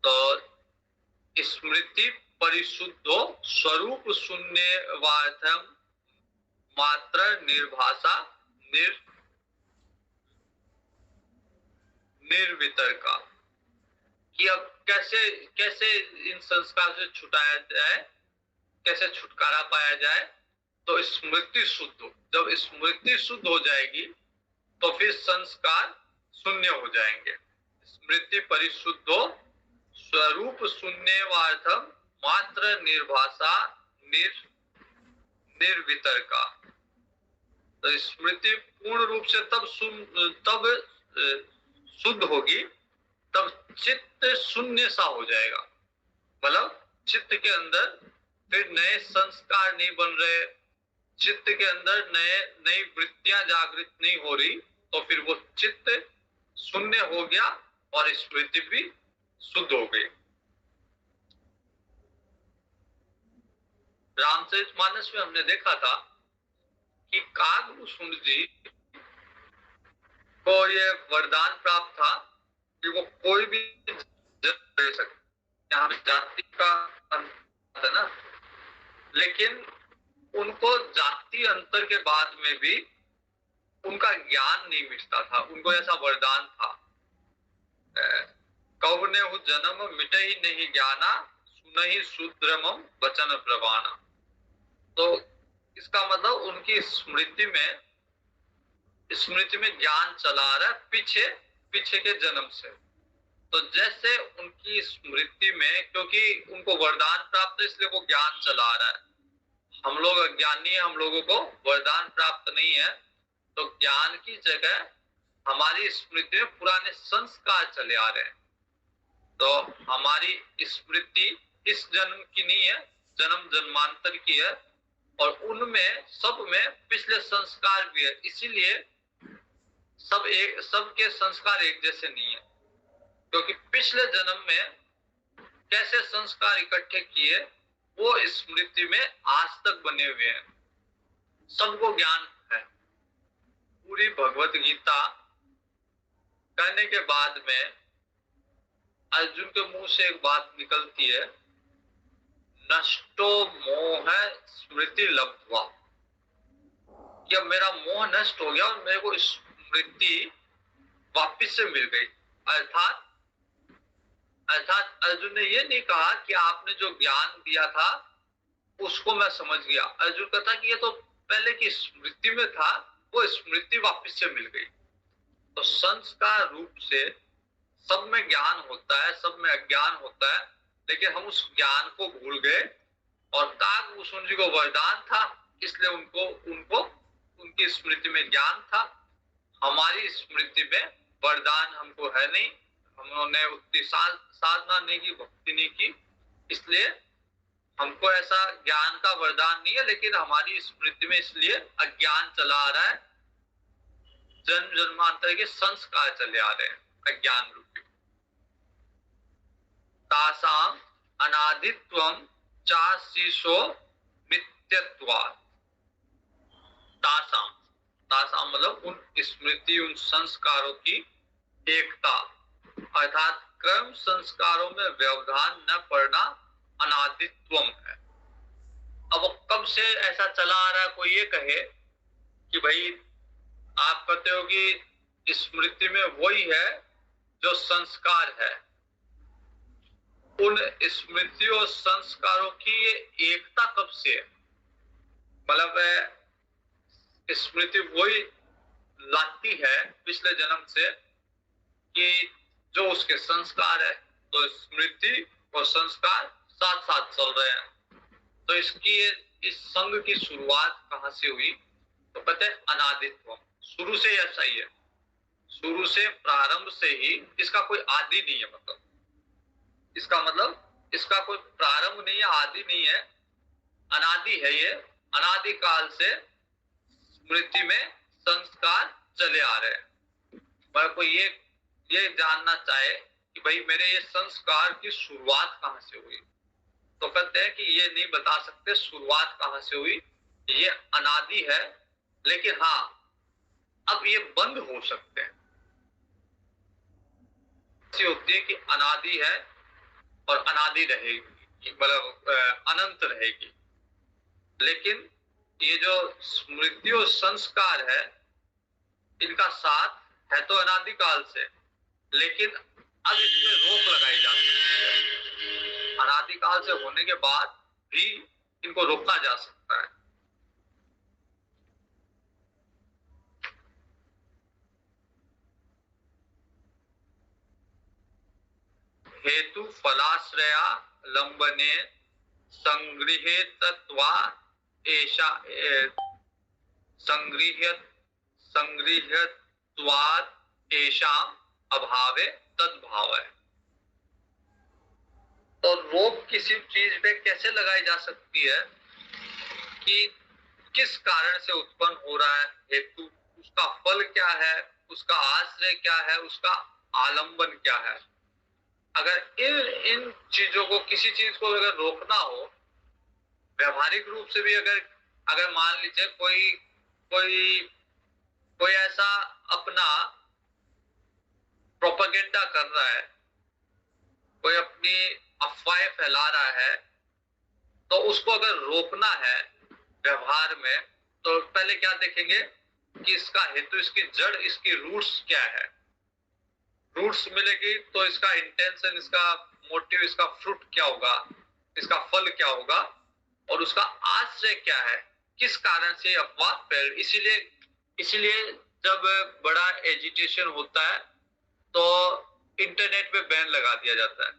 तो स्मृति परिशुद्धो स्वरूप शून्यवार्थम मात्र निर्भाषा निर्वितर्का। कि अब कैसे कैसे इन संस्कार से छुटाया जाए, कैसे छुटकारा पाया जाए? तो स्मृति शुद्ध हो। जब स्मृति शुद्ध हो जाएगी तो फिर संस्कार शून्य हो जाएंगे। स्मृति परिशुद्धो स्वरूप शून्यवार्थम मात्र निर्भाषा निर्वितर्का। तो स्मृति पूर्ण रूप से तब शुद्ध होगी, तब चित्त शून्य सा हो जाएगा। मतलब चित्त के अंदर फिर नए संस्कार नहीं बन रहे, चित्त के अंदर नई वृत्तियां जागृत नहीं हो रही, तो फिर वो चित्त शून्य हो गया और स्मृति भी शुद्ध हो गई। रामचरितमानस में हमने देखा था कि कागभूषण जी को ये वरदान प्राप्त था कि वो कोई भी जन्म ले सकते। यहाँ जाति का अंतर है ना, लेकिन उनको जाति अंतर के बाद में भी उनका ज्ञान नहीं मिटता था। उनको ऐसा वरदान था, कौने हु जन्म मिटे ही नहीं ज्ञाना, सुनहि शूद्रमम वचन प्रवाना। तो इसका मतलब उनकी स्मृति में ज्ञान चला आ रहा है पीछे के जन्म से। तो जैसे उनकी स्मृति में, क्योंकि उनको वरदान प्राप्त है इसलिए वो ज्ञान चला आ रहा है। हम लोग अज्ञानी है, हम लोगों को वरदान प्राप्त नहीं है, तो ज्ञान की जगह हमारी स्मृति में पुराने संस्कार चले आ रहे हैं। तो हमारी स्मृति इस जन्म की नहीं है, जन्म जन्मांतर की है, और उनमें सब में पिछले संस्कार भी है। इसीलिए सबके संस्कार एक जैसे नहीं है, क्योंकि पिछले जन्म में कैसे संस्कार इकट्ठे किए वो स्मृति में आज तक बने हुए हैं। सबको ज्ञान है। पूरी भगवत गीता कहने के बाद में अर्जुन के मुंह से एक बात निकलती है, नष्टो मोह स्मृति लब्ध्वा। कि अब मेरा मोह नष्ट हो गया और मेरे को स्मृति वापिस से मिल गई। अर्थात अर्थात अर्जुन ने ये नहीं कहा कि आपने जो ज्ञान दिया था उसको मैं समझ गया। अर्जुन कहता कि ये तो पहले की स्मृति में था, वो स्मृति वापस से मिल गई। तो संस्कार रूप से सब में ज्ञान होता है, सब में अज्ञान होता है, लेकिन हम उस ज्ञान को भूल गए। और काकभूषण जी को वरदान था, इसलिए उनको उनको उनकी स्मृति में ज्ञान था। हमारी स्मृति में वरदान हमको है नहीं, हमने उतनी साधना नहीं की, भक्ति नहीं की, इसलिए हमको ऐसा ज्ञान का वरदान नहीं है। लेकिन हमारी स्मृति में इसलिए अज्ञान चला आ रहा है, जन्म जन्मांतर के संस्कार चले आ रहे हैं अज्ञान रूपी। तासाम अनादित्वम चाशीषो नित्यत्वात्। तासाम तासाम मतलब उन स्मृति, उन संस्कारों की एकता, अर्थात क्रम संस्कारों में व्यवधान न पड़ना अनादित्वम है। अब कब से ऐसा चला आ रहा है? कोई ये कहे कि भाई आप कहते हो कि स्मृति में वही है जो संस्कार है, उन स्मृति और संस्कारों की ये एकता कब से है? मतलब स्मृति वही लाती है पिछले जन्म से कि जो उसके संस्कार है, तो स्मृति और संस्कार साथ साथ चल रहे हैं। तो इसकी इस संघ की शुरुआत कहां से हुई? तो कहते हैं अनादित्व, शुरू से ऐसा ही है, शुरू से प्रारंभ से ही, इसका कोई आदि नहीं है। मतलब इसका कोई प्रारंभ नहीं है, आदि नहीं है, अनादि है। ये अनादि काल से स्मृति में संस्कार चले आ रहे हैं। पर कोई ये जानना चाहे कि भाई मेरे ये संस्कार की शुरुआत कहां से हुई, तो कहते हैं कि ये नहीं बता सकते शुरुआत कहां से हुई, ये अनादि है। लेकिन हाँ, अब ये बंद हो सकते हैं। ऐसी होती है कि अनादि है और अनादि रहेगी, मतलब अनंत रहेगी। लेकिन ये जो स्मृति और संस्कार है, इनका साथ है तो अनादि काल से, लेकिन अब इसमें रोक लगाई जा सकती है। अनादि काल से होने के बाद भी इनको रोका जा सकता है। हेतु फलाश्रया लंबने संगृहेतत्वा एषा संगृह्यत्वात् एषाम अभावे तद्भाव है। तो रोक किसी चीज पे कैसे लगाई जा सकती है कि किस कारण से उत्पन्न हो रहा है हेतु, उसका फल क्या है, उसका आश्रय क्या है, उसका आलंबन क्या है। अगर इन चीजों को, किसी चीज को अगर रोकना हो व्यवहारिक रूप से भी, अगर मान लीजिए कोई ऐसा अपना प्रोपेगेंडा कर रहा है, कोई अपनी अफवाहें फैला रहा है, तो उसको अगर रोकना है व्यवहार में, तो पहले क्या देखेंगे कि इसका हेतु, इसकी जड़, इसकी रूट्स क्या है। रूट्स मिलेगी तो इसका इंटेंशन, इसका मोटिव, इसका फ्रूट क्या होगा, इसका फल क्या होगा, और उसका आश्रय क्या है, किस कारण से अफवाह फैल। इसीलिए जब बड़ा एजिटेशन होता है तो इंटरनेट पे बैन लगा दिया जाता है,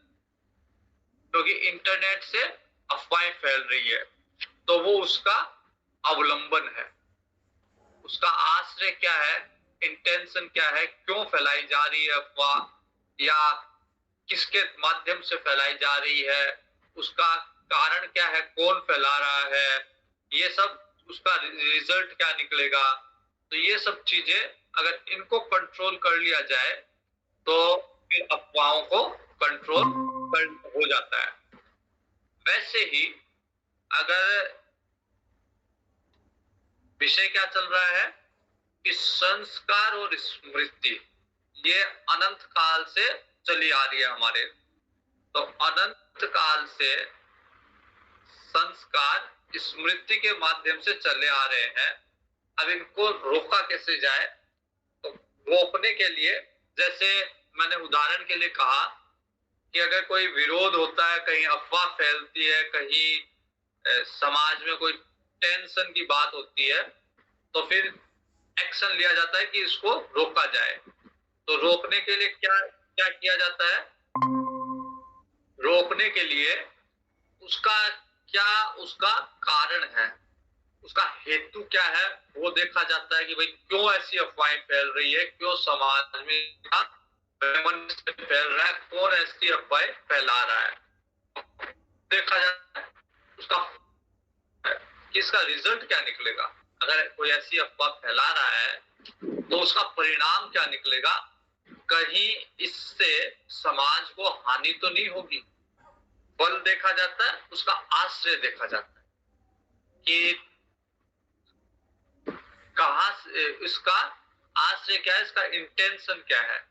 क्योंकि इंटरनेट से अफवाहें फैल रही है। तो वो उसका अवलंबन है, उसका आश्रय क्या है, इंटेंशन क्या है, क्यों फैलाई जा रही है अफवाह, या किसके माध्यम से फैलाई जा रही है, उसका कारण क्या है, कौन फैला रहा है, ये सब, उसका रिजल्ट क्या निकलेगा। तो ये सब चीजें अगर इनको कंट्रोल कर लिया जाए तो फिर अफवाहों को कंट्रोल हो जाता है। वैसे ही अगर विषय क्या चल रहा है कि संस्कार और स्मृति ये अनंत काल से चली आ रही है हमारे। तो अनंत काल से संस्कार स्मृति के माध्यम से चले आ रहे हैं। अब इनको रोका कैसे जाए? तो रोकने के लिए, जैसे मैंने उदाहरण के लिए कहा कि अगर कोई विरोध होता है, कहीं अफवाह फैलती है, कहीं समाज में कोई टेंशन की बात होती है, तो फिर एक्शन लिया जाता है कि इसको रोका जाए। तो रोकने के लिए क्या क्या किया जाता है? रोकने के लिए उसका क्या उसका कारण है, उसका हेतु क्या है, वो देखा जाता है कि भाई क्यों ऐसी अफवाहें फैल रही है, क्यों समाज में फैल रहा है, कौन ऐसी अफवाहें फैला रहा है, देखा जाता है उसका कि इसका रिजल्ट क्या निकलेगा। अगर कोई ऐसी अफवाह फैला रहा है तो उसका परिणाम क्या निकलेगा, कहीं इससे समाज को हानि तो नहीं होगी। फल देखा जाता है, उसका आश्रय देखा जाता है कि कहां से इसका आश्रय क्या है, इसका इंटेंशन क्या है,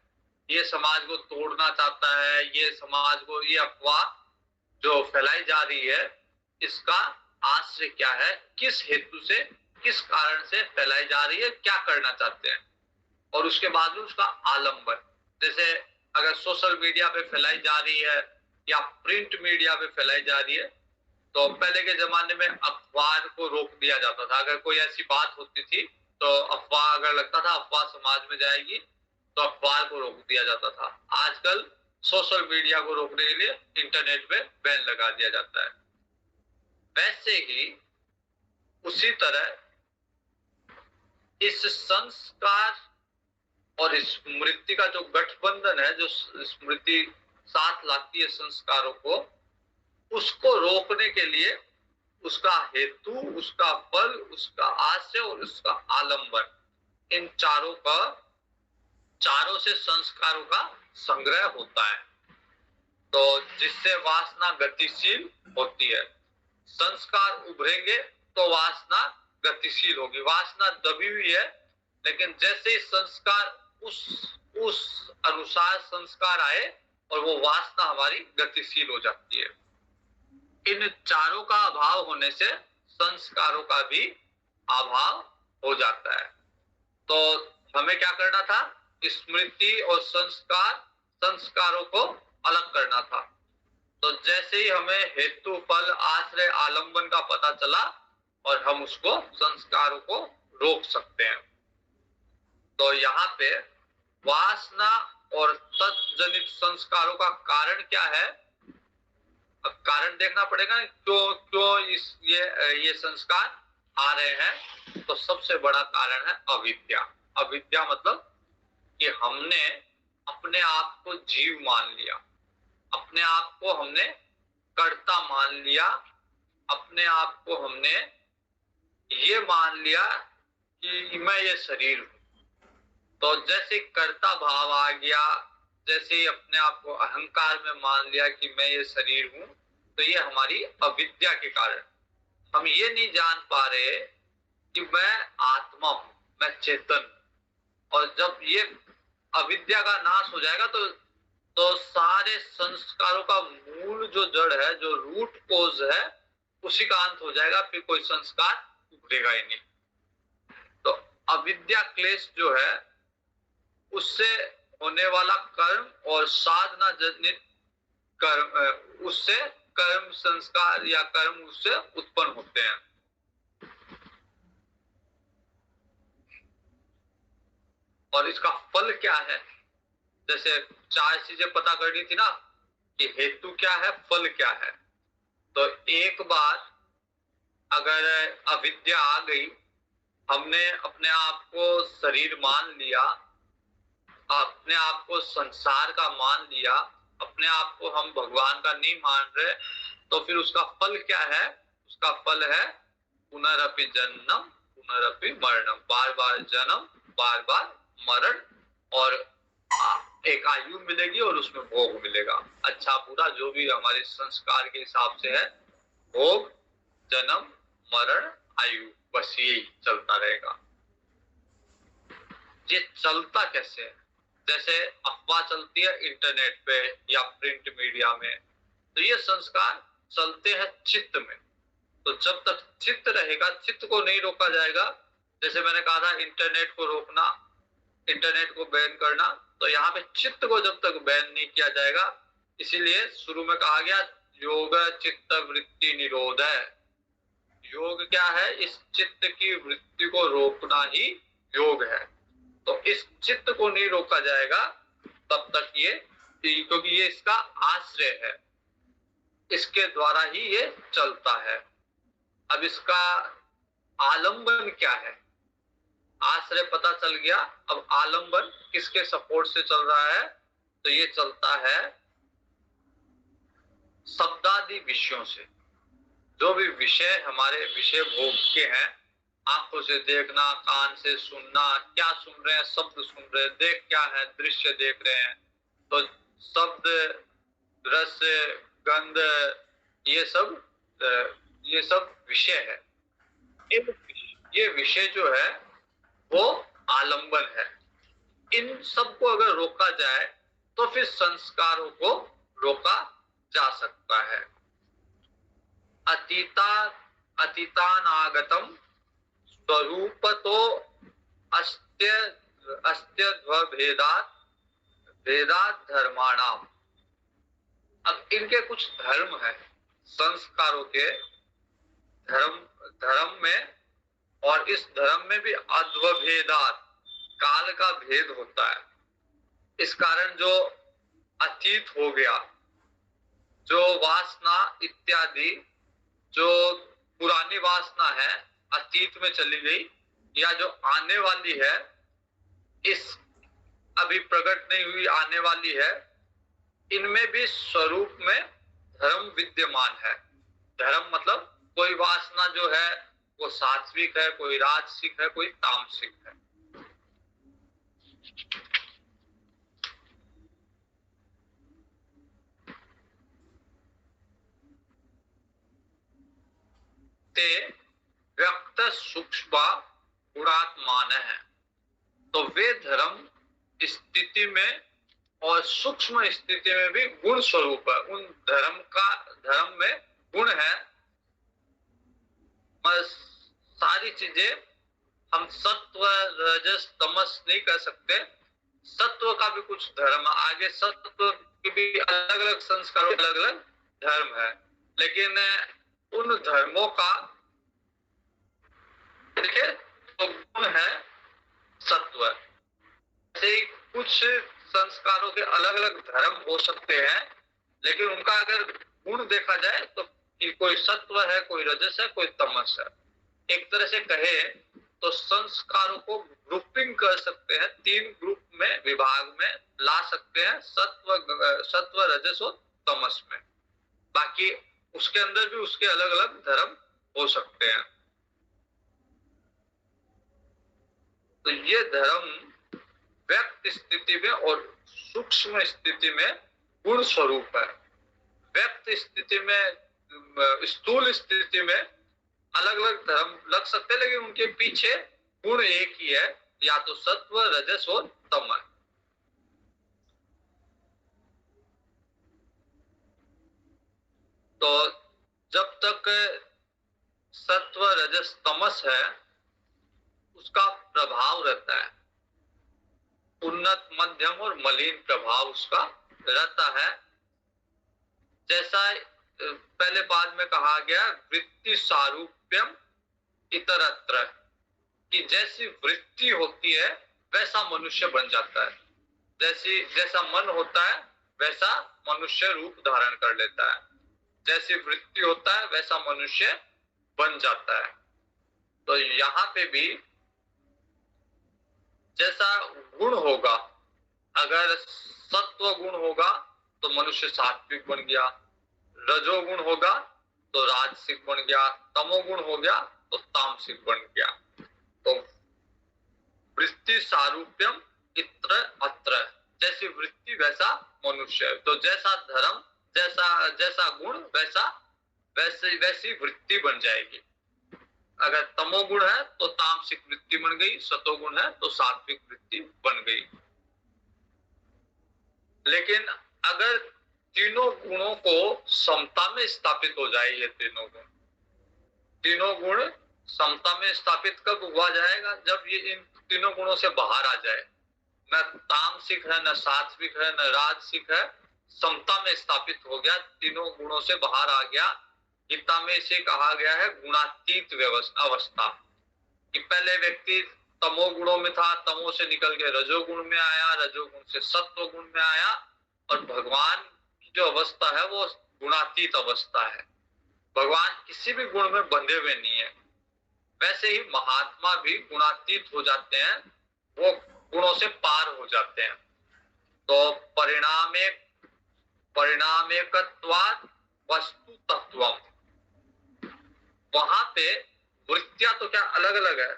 ये समाज को तोड़ना चाहता है, ये समाज को, ये अफवाह जो फैलाई जा रही है इसका आश्रय क्या है, किस हेतु से, किस कारण से फैलाई जा रही है, क्या करना चाहते हैं। और उसके बाद में उसका आलंबन, जैसे अगर सोशल मीडिया पे फैलाई जा रही है या प्रिंट मीडिया पे फैलाई जा रही है, तो पहले के जमाने में अखबार को रोक दिया जाता था। अगर कोई ऐसी बात होती थी तो अफवाह, अगर लगता था अफवाह समाज में जाएगी तो अखबार को रोक दिया जाता था। आजकल सोशल मीडिया को रोकने के लिए इंटरनेट पे बैन लगा दिया जाता है। वैसे ही उसी तरह इस संस्कार और स्मृति का जो गठबंधन है, जो स्मृति साथ लाती है संस्कारों को, उसको रोकने के लिए उसका हेतु, उसका फल, उसका आश्रय और उसका आलंबन, इन चारों से संस्कारों का संग्रह होता है। तो जिससे वासना गतिशील होती है। संस्कार उभरेंगे तो वासना गतिशील होगी। वासना दबी हुई है, लेकिन जैसे ही संस्कार उस अनुसार संस्कार आए और वो वासना हमारी गतिशील हो जाती है। इन चारों का अभाव होने से संस्कारों का भी अभाव हो जाता है। तो हमें क्या करना था? स्मृति और संस्कारों को अलग करना था। तो जैसे ही हमें हेतु, फल, आश्रय, आलंबन का पता चला और हम उसको, संस्कारों को रोक सकते हैं। तो यहाँ पे वासना और तत्जनित संस्कारों का कारण क्या है? अब कारण देखना पड़ेगा, क्यों ये संस्कार आ रहे हैं। तो सबसे बड़ा कारण है अविद्या। अविद्या मतलब कि हमने अपने आप को जीव मान लिया, अपने आप को हमने कर्ता मान लिया, अपने आप को हमने ये मान लिया कि मैं ये शरीर हूं। तो जैसे कर्ता भाव आ गया, जैसे ही अपने आप को अहंकार में मान लिया कि मैं ये शरीर हूं, तो ये हमारी अविद्या के कारण। हम ये नहीं जान पा रहे कि मैं आत्मा हूं, मैं चेतन। और जब ये अविद्या का नाश हो जाएगा तो सारे संस्कारों का मूल जो जड़ है, जो रूट कोज है, उसी का अंत हो जाएगा। फिर कोई संस्कार उभरेगा ही नहीं। तो अविद्या क्लेश जो है, उससे होने वाला कर्म और साधना जनित कर्म, उससे कर्म संस्कार या कर्म उससे उत्पन्न होते हैं। और इसका फल क्या है? जैसे 4 चीजें पता करनी थी ना, कि हेतु क्या है, फल क्या है। तो एक बार अगर अविद्या आ गई, हमने अपने आप को शरीर मान लिया, अपने आप को संसार का मान लिया, अपने आप को हम भगवान का नहीं मान रहे, तो फिर उसका फल क्या है? उसका फल है पुनरपि जन्म पुनरपि मरणम। बार बार जन्म, बार बार मरण, और एक आयु मिलेगी और उसमें भोग मिलेगा। अच्छा बुरा जो भी हमारे संस्कार के हिसाब से है, भोग, जन्म, मरण, आयु, बस यही चलता रहेगा। ये चलता कैसे है? जैसे अफवाह चलती है इंटरनेट पे या प्रिंट मीडिया में, तो ये संस्कार चलते हैं चित्त में। तो जब तक चित्त रहेगा, चित्त को नहीं रोका जाएगा। जैसे मैंने कहा था, इंटरनेट को रोकना, इंटरनेट को बैन करना, तो यहाँ पे चित्त को जब तक बैन नहीं किया जाएगा, इसीलिए शुरू में कहा गया योग चित्त वृत्ति निरोध है। योग क्या है? इस चित्त की वृत्ति को रोकना ही योग है। तो इस चित्त को नहीं रोका जाएगा तब तक ये, क्योंकि ये इसका आश्रय है, इसके द्वारा ही ये चलता है। अब इसका आलंबन क्या है? आश्रय पता चल गया, अब आलंबन किसके सपोर्ट से चल रहा है? तो ये चलता है शब्दादि विषयों से। जो भी विषय हमारे विषय भोग के हैं, आंखों से देखना, कान से सुनना, क्या सुन रहे हैं? शब्द सुन रहे हैं। देख क्या है? दृश्य देख रहे हैं। तो शब्द, रस, गंध, ये सब विषय है। ये विषय जो है वो आलंबन है। इन सबको अगर रोका जाए तो फिर संस्कारों को रोका जा सकता है। अतीतानागतम स्वरूपतो भेदात धर्माणाम। अब इनके कुछ धर्म है, संस्कारों के धर्म में, और इस धर्म में भी अद्वभेदात, काल का भेद होता है। इस कारण जो अतीत हो गया, जो वासना इत्यादि, जो पुरानी वासना है अतीत में चली गई, या जो आने वाली है, इस अभी प्रकट नहीं हुई आने वाली है, इनमें भी स्वरूप में धर्म विद्यमान है। धर्म मतलब कोई वासना जो है वो सात्विक है, कोई राजसिक है, कोई तामसिक है। ते व्यक्त सूक्ष्म गुणात्मान है। तो वे धर्म स्थिति में और सूक्ष्म स्थिति में भी गुण स्वरूप है। उन धर्म में गुण है। सारी चीजें हम सत्व रजस तमस नहीं कर सकते। सत्व का भी कुछ धर्म, आगे सत्व के भी अलग अलग संस्कारों, अलग अलग धर्म है, लेकिन उन धर्मों का देखिए तो गुण है सत्व। ऐसे ही कुछ संस्कारों के अलग अलग धर्म हो सकते हैं, लेकिन उनका अगर गुण देखा जाए तो कि कोई सत्व है, कोई रजस है, कोई तमस है। एक तरह से कहे तो संस्कारों को ग्रुपिंग कर सकते हैं, 3 ग्रुप में, विभाग में ला सकते हैं, सत्व रजस और तमस में। बाकी उसके अंदर भी उसके अलग अलग धर्म हो सकते हैं। तो ये धर्म व्यक्त स्थिति में और सूक्ष्म स्थिति में गुण स्वरूप है। व्यक्त स्थिति में, स्थूल स्थिति में अलग अलग धर्म लग सकते हैं, लेकिन उनके पीछे गुण एक ही है, या तो सत्व, रजस और तमस। तो जब तक सत्व, रजस, तमस है, उसका प्रभाव रहता है। उन्नत, मध्यम और मलिन प्रभाव उसका रहता है। जैसा पहले बाद में कहा गया, वृत्ति सारूप्यम इतरत्र, कि जैसी वृत्ति होती है वैसा मनुष्य बन जाता है। जैसा मन होता है वैसा मनुष्य रूप धारण कर लेता है। जैसी वृत्ति होता है वैसा मनुष्य बन जाता है। तो यहाँ पे भी जैसा गुण होगा, अगर सत्व गुण होगा तो मनुष्य सात्विक बन गया, रजोगुण होगा तो राजसिक बन गया, तमोगुण हो गया तो तामसिक बन गया। तो वृत्ति सारूप्यम इत्र अत्र, जैसी वृत्ति वैसा मनुष्य। तो जैसा धर्म, जैसा गुण वैसी वृत्ति बन जाएगी। अगर तमोगुण है तो तामसिक वृत्ति बन गई, सतोगुण है तो सात्विक वृत्ति बन गई। लेकिन अगर तीनों गुणों को समता में स्थापित हो जाए, ये तीनों गुण समता में स्थापित कब हुआ जाएगा? जब ये इन तीनों गुणों से बाहर आ जाए, न तामसिक है, न सात्विक है, न राजसिक है, समता में स्थापित हो गया, तीनों गुणों से बाहर आ गया। गीता में इसे कहा गया है गुणातीत अवस्था, कि पहले व्यक्ति तमो गुणों में था, तमो से निकल के रजोगुण में आया, रजोगुण से सत्व गुण में आया, और भगवान की जो अवस्था है वो गुणातीत अवस्था है। भगवान किसी भी गुण में बंधे हुए नहीं है। वैसे ही महात्मा भी गुणातीत हो जाते हैं, वो गुणों से पार हो जाते हैं। तो परिणामेकत्वात् वस्तु तत्वम, वहां पे वृत्तियां तो क्या अलग अलग है,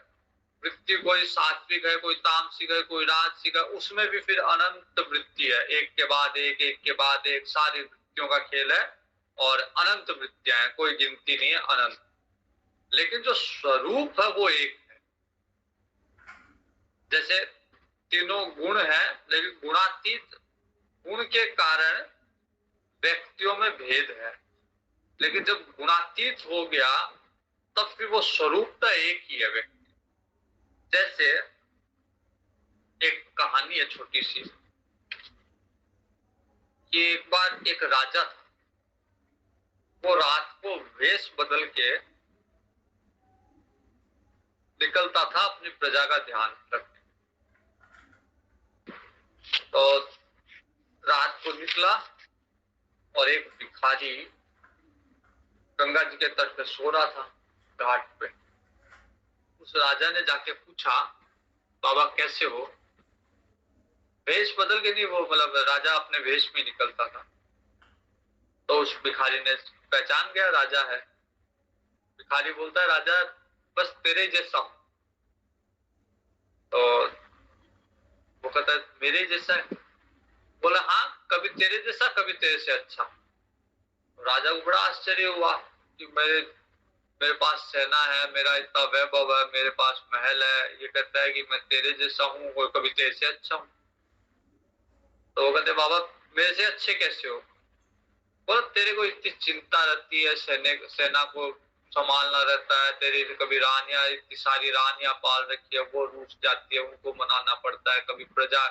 वृत्ति कोई सात्विक है, कोई तामसिक है, कोई राजसिक है, उसमें भी फिर अनंत वृत्ति है, एक के बाद एक, एक के बाद एक, सारी वृत्तियों का खेल है और अनंत वृत्तियां हैं, कोई गिनती नहीं है, अनंत। लेकिन जो स्वरूप है वो एक है। जैसे तीनों गुण है, लेकिन गुणातीत गुण के कारण व्यक्तियों में भेद है, लेकिन जब गुणातीत हो गया तब फिर वो स्वरूपता एक ही है व्यक्ति। जैसे एक कहानी है छोटी सी, कि एक बार एक राजा था, वो रात को वेश बदल के निकलता था अपनी प्रजा का ध्यान रखने। तो रात को निकला और एक भिखारी गंगा जी के तट पे सो रहा था घाट पे। उस राजा ने जाके पूछा, बाबा कैसे हो? वेश बदल के नहीं, वो मतलब राजा अपने वेश में निकलता था। तो उस भिखारी ने पहचान गया राजा है। भिखारी बोलता है, राजा बस तेरे जैसा हूं। तो वो कहता है मेरे जैसा है? बोला हाँ, कभी तेरे जैसा, कभी तेरे से अच्छा। राजा को बड़ा आश्चर्य हुआ कि मेरे पास सेना है, मेरा इतना वैभव है, मेरे पास महल है, ये कहता है कि मैं तेरे जैसा हूँ और कभी तेरे से अच्छा हूँ। तो वो कहते बाबा मेरे से अच्छे कैसे हो? बोला तेरे को इतनी चिंता रहती है, सेना को संभालना रहता है, तेरी कभी रानियां, इतनी सारी रानियां पाल रखी है, वो रूठ जाती है, उनको मनाना पड़ता है, कभी प्रजा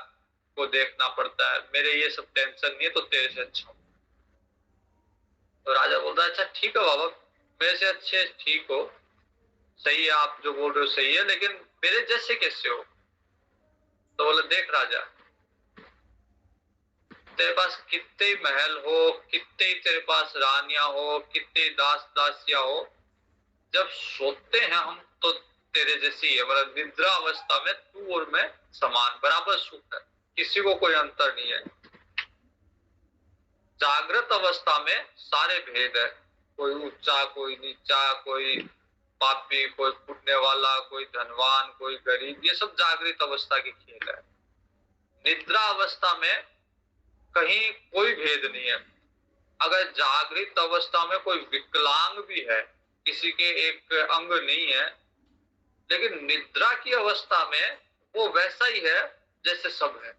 को देखना पड़ता है, मेरे ये सब टेंशन नहीं है, तो तेरे से अच्छा हूँ। तो राजा बोलता है अच्छा ठीक है बाबा, मेरे से अच्छे ठीक हो, सही है, आप जो बोल रहे हो सही है, लेकिन मेरे जैसे कैसे हो? तो बोले देख राजा, तेरे पास कितने ही महल हो, कितने ही तेरे पास रानियां हो, कितने दास दासियां हो, जब सोते हैं हम तो तेरे जैसी है, मतलब निद्रा अवस्था में तू और मैं समान, बराबर सुख है, किसी को कोई अंतर नहीं है। जागृत अवस्था में सारे भेद है, कोई ऊंचा, कोई नीचा, कोई पापी, कोई पुण्य वाला, कोई धनवान, कोई गरीब, ये सब जागृत अवस्था की खेल है। निद्रा अवस्था में कहीं कोई भेद नहीं है। अगर जागृत अवस्था में कोई विकलांग भी है, किसी के एक अंग नहीं है, लेकिन निद्रा की अवस्था में वो वैसा ही है जैसे सब है।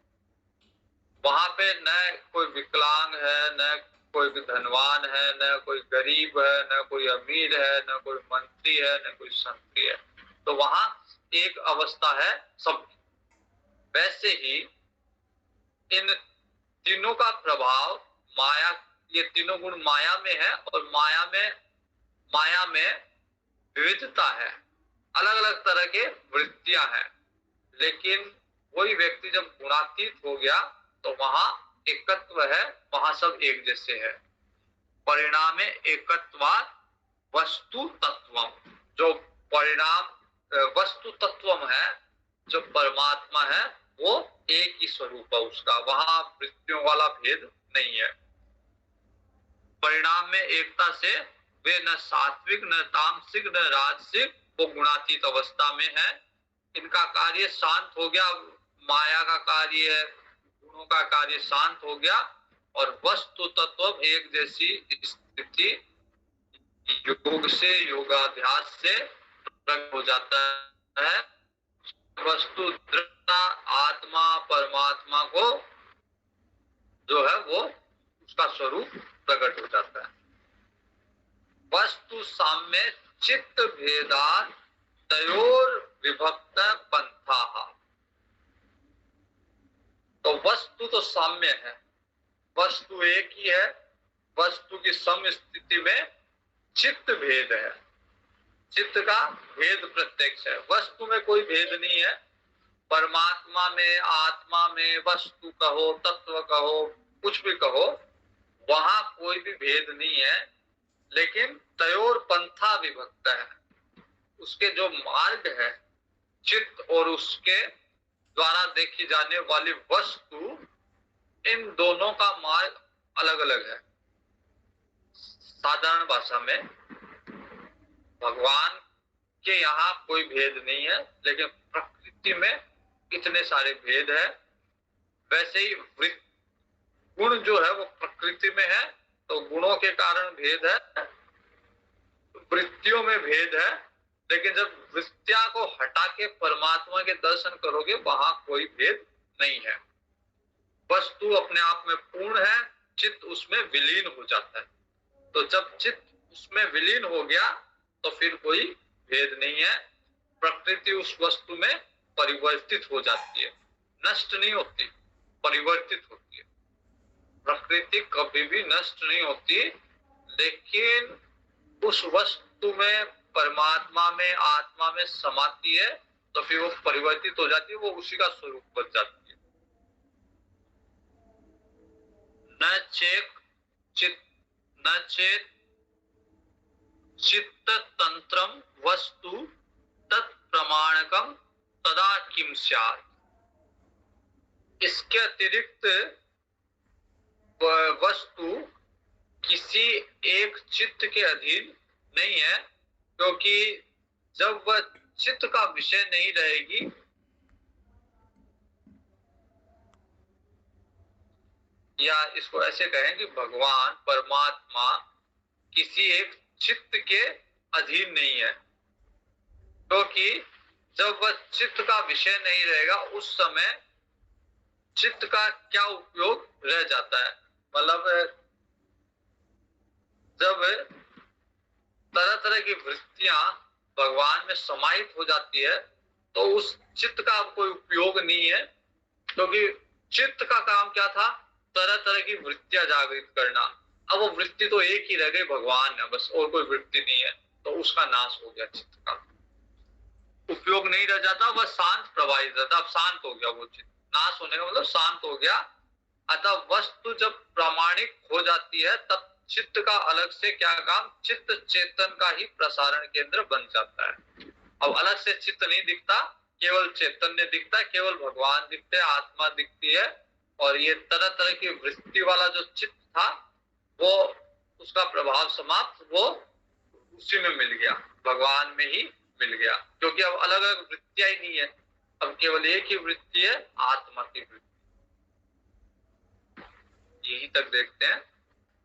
वहां पे न कोई विकलांग है, न कोई धनवान है, न कोई गरीब है, न कोई अमीर है, न कोई मंत्री है, न कोई संतरी है। तो वहां एक अवस्था है सब। वैसे ही इन तीनों का प्रभाव माया, ये तीनों गुण माया में है, और माया में विविधता है, अलग अलग तरह के वृत्तियां हैं। लेकिन वही व्यक्ति जब गुणातीत हो गया तो वहां एकत्व है, वहां सब एक जैसे है। परिणामे एकत्वात् वस्तु तत्वम, जो परिणाम वस्तु तत्वम है, जो परमात्मा है, वो एक ही स्वरूप है उसका, वहां वृत्तियों वाला भेद नहीं है। परिणाम में एकता से वे न सात्विक, न तामसिक, न राजसिक, वो गुणातीत अवस्था में है। इनका कार्य शांत हो गया, माया का कार्य, गुणों का कार्य शांत हो गया, और वस्तु तत्व एक जैसी स्थिति योग से, योगाभ्यास से प्रकट हो जाता है। वस्तु दृढ़ता आत्मा परमात्मा को जो है वो उसका स्वरूप प्रकट हो जाता है। वस्तु साम्य चित्त भेदात तयोर विभक्त पंथा, तो वस्तु तो साम्य है, वस्तु एक ही है, वस्तु की समस्थिति में चित्त भेद है, चित्त का भेद प्रत्यक्ष है, वस्तु में कोई भेद नहीं है। परमात्मा में, आत्मा में, वस्तु कहो, तत्व कहो, कुछ भी कहो, वहां कोई भी भेद नहीं है, लेकिन तयोर पंथा विभक्त है। उसके जो मार्ग है चित्त और उसके द्वारा देखी जाने वाली वस्तु, इन दोनों का मार्ग अलग अलग है। साधारण भाषा में भगवान के यहाँ कोई भेद नहीं है, लेकिन प्रकृति में इतने सारे भेद है। वैसे ही गुण जो है वो प्रकृति में है, तो गुणों के कारण भेद है, वृत्तियों में भेद है, लेकिन जब वृत्तियां को हटा के परमात्मा के दर्शन करोगे वहां कोई भेद नहीं है। वस्तु अपने आप में पूर्ण है, चित्त उसमें विलीन हो जाता है। तो जब चित्त उसमें विलीन हो गया तो फिर कोई भेद नहीं है। प्रकृति उस वस्तु में परिवर्तित हो जाती है, नष्ट नहीं होती, परिवर्तित होती है। प्रकृति कभी भी नष्ट नहीं होती, लेकिन उस वस्तु में, परमात्मा में, आत्मा में समाती है तो फिर वो परिवर्तित हो जाती है, वो उसी का स्वरूप बन जाती है। न चेत चित्त तंत्रम वस्तु तत्प्रमाणकम तदा किम स्यात्। इसके अतिरिक्त वस्तु किसी एक चित्त के अधीन नहीं है, क्योंकि जब वह चित्त का विषय नहीं रहेगी, या इसको ऐसे कहें कि भगवान परमात्मा किसी एक चित्त के अधीन नहीं है, क्योंकि जब वह चित्त का विषय नहीं रहेगा उस समय चित्त का क्या उपयोग रह जाता है। मतलब जब तरह तरह की वृत्तियां भगवान में समाहित हो जाती है तो उस चित्त का अब कोई उपयोग नहीं है, क्योंकि चित्त का काम क्या था, तरह तरह की वृत्तियां जागृत करना। अब वो वृत्ति तो एक ही रह गई, भगवान है बस, और कोई वृत्ति नहीं है, तो उसका नाश हो गया, चित्त का उपयोग नहीं रह जाता, वह शांत प्रवाहित रहता। अब शांत हो गया वो चित्त, नाश होने का मतलब शांत हो गया। अतः वस्तु जब प्रामाणिक हो जाती है तब चित्त का अलग से क्या काम, चित्त चेतन का ही प्रसारण केंद्र बन जाता है। अब अलग से चित्त नहीं दिखता, केवल चैतन्य दिखता है, केवल भगवान दिखते हैं, आत्मा दिखती है, और ये तरह तरह की वृत्ति वाला जो चित्त था वो, उसका प्रभाव समाप्त, वो उसी में मिल गया, भगवान में ही मिल गया, क्योंकि अब अलग अलग वृत्तियां ही नहीं है, अब केवल एक ही वृत्ति है, आत्मा की वृत्ति। यही तक देखते हैं,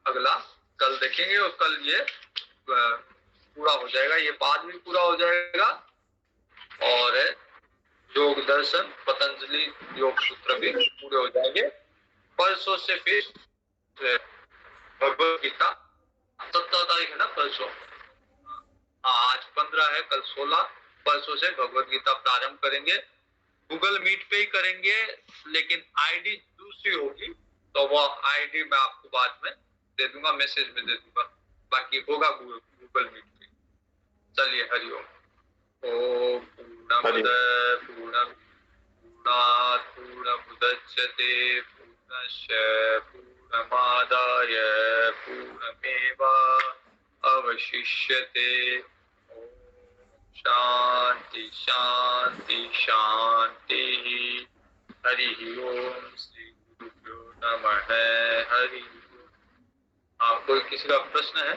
अगला कल देखेंगे, और कल ये पूरा हो जाएगा, ये पाठ भी पूरा हो जाएगा, और योग दर्शन, पतंजलि योग सूत्र भी पूरे हो जाएंगे। परसों से फिर भगवत गीता, 17 तारीख है ना परसों, आज 15 है, कल 16, परसों से भगवत गीता प्रारंभ करेंगे। गूगल मीट पे ही करेंगे, लेकिन आईडी दूसरी होगी, तो वो आईडी मैं आपको बाद में दे दूंगा, मैसेज में दे दूंगा, बाकी होगा गूगल मीट पे। चलिए, हरिओम। ओम पूर्णमद पूर्णात् पूर्णमुदच्यते पूर्णस्य पूर्णमादाय पूर्णमेव अवशिष्यते। ओम शांति शांति शांति। हरि ओम। श्री गुरुभ्यो नमः। हरि ओम। हाँ, कोई किसी का प्रश्न है?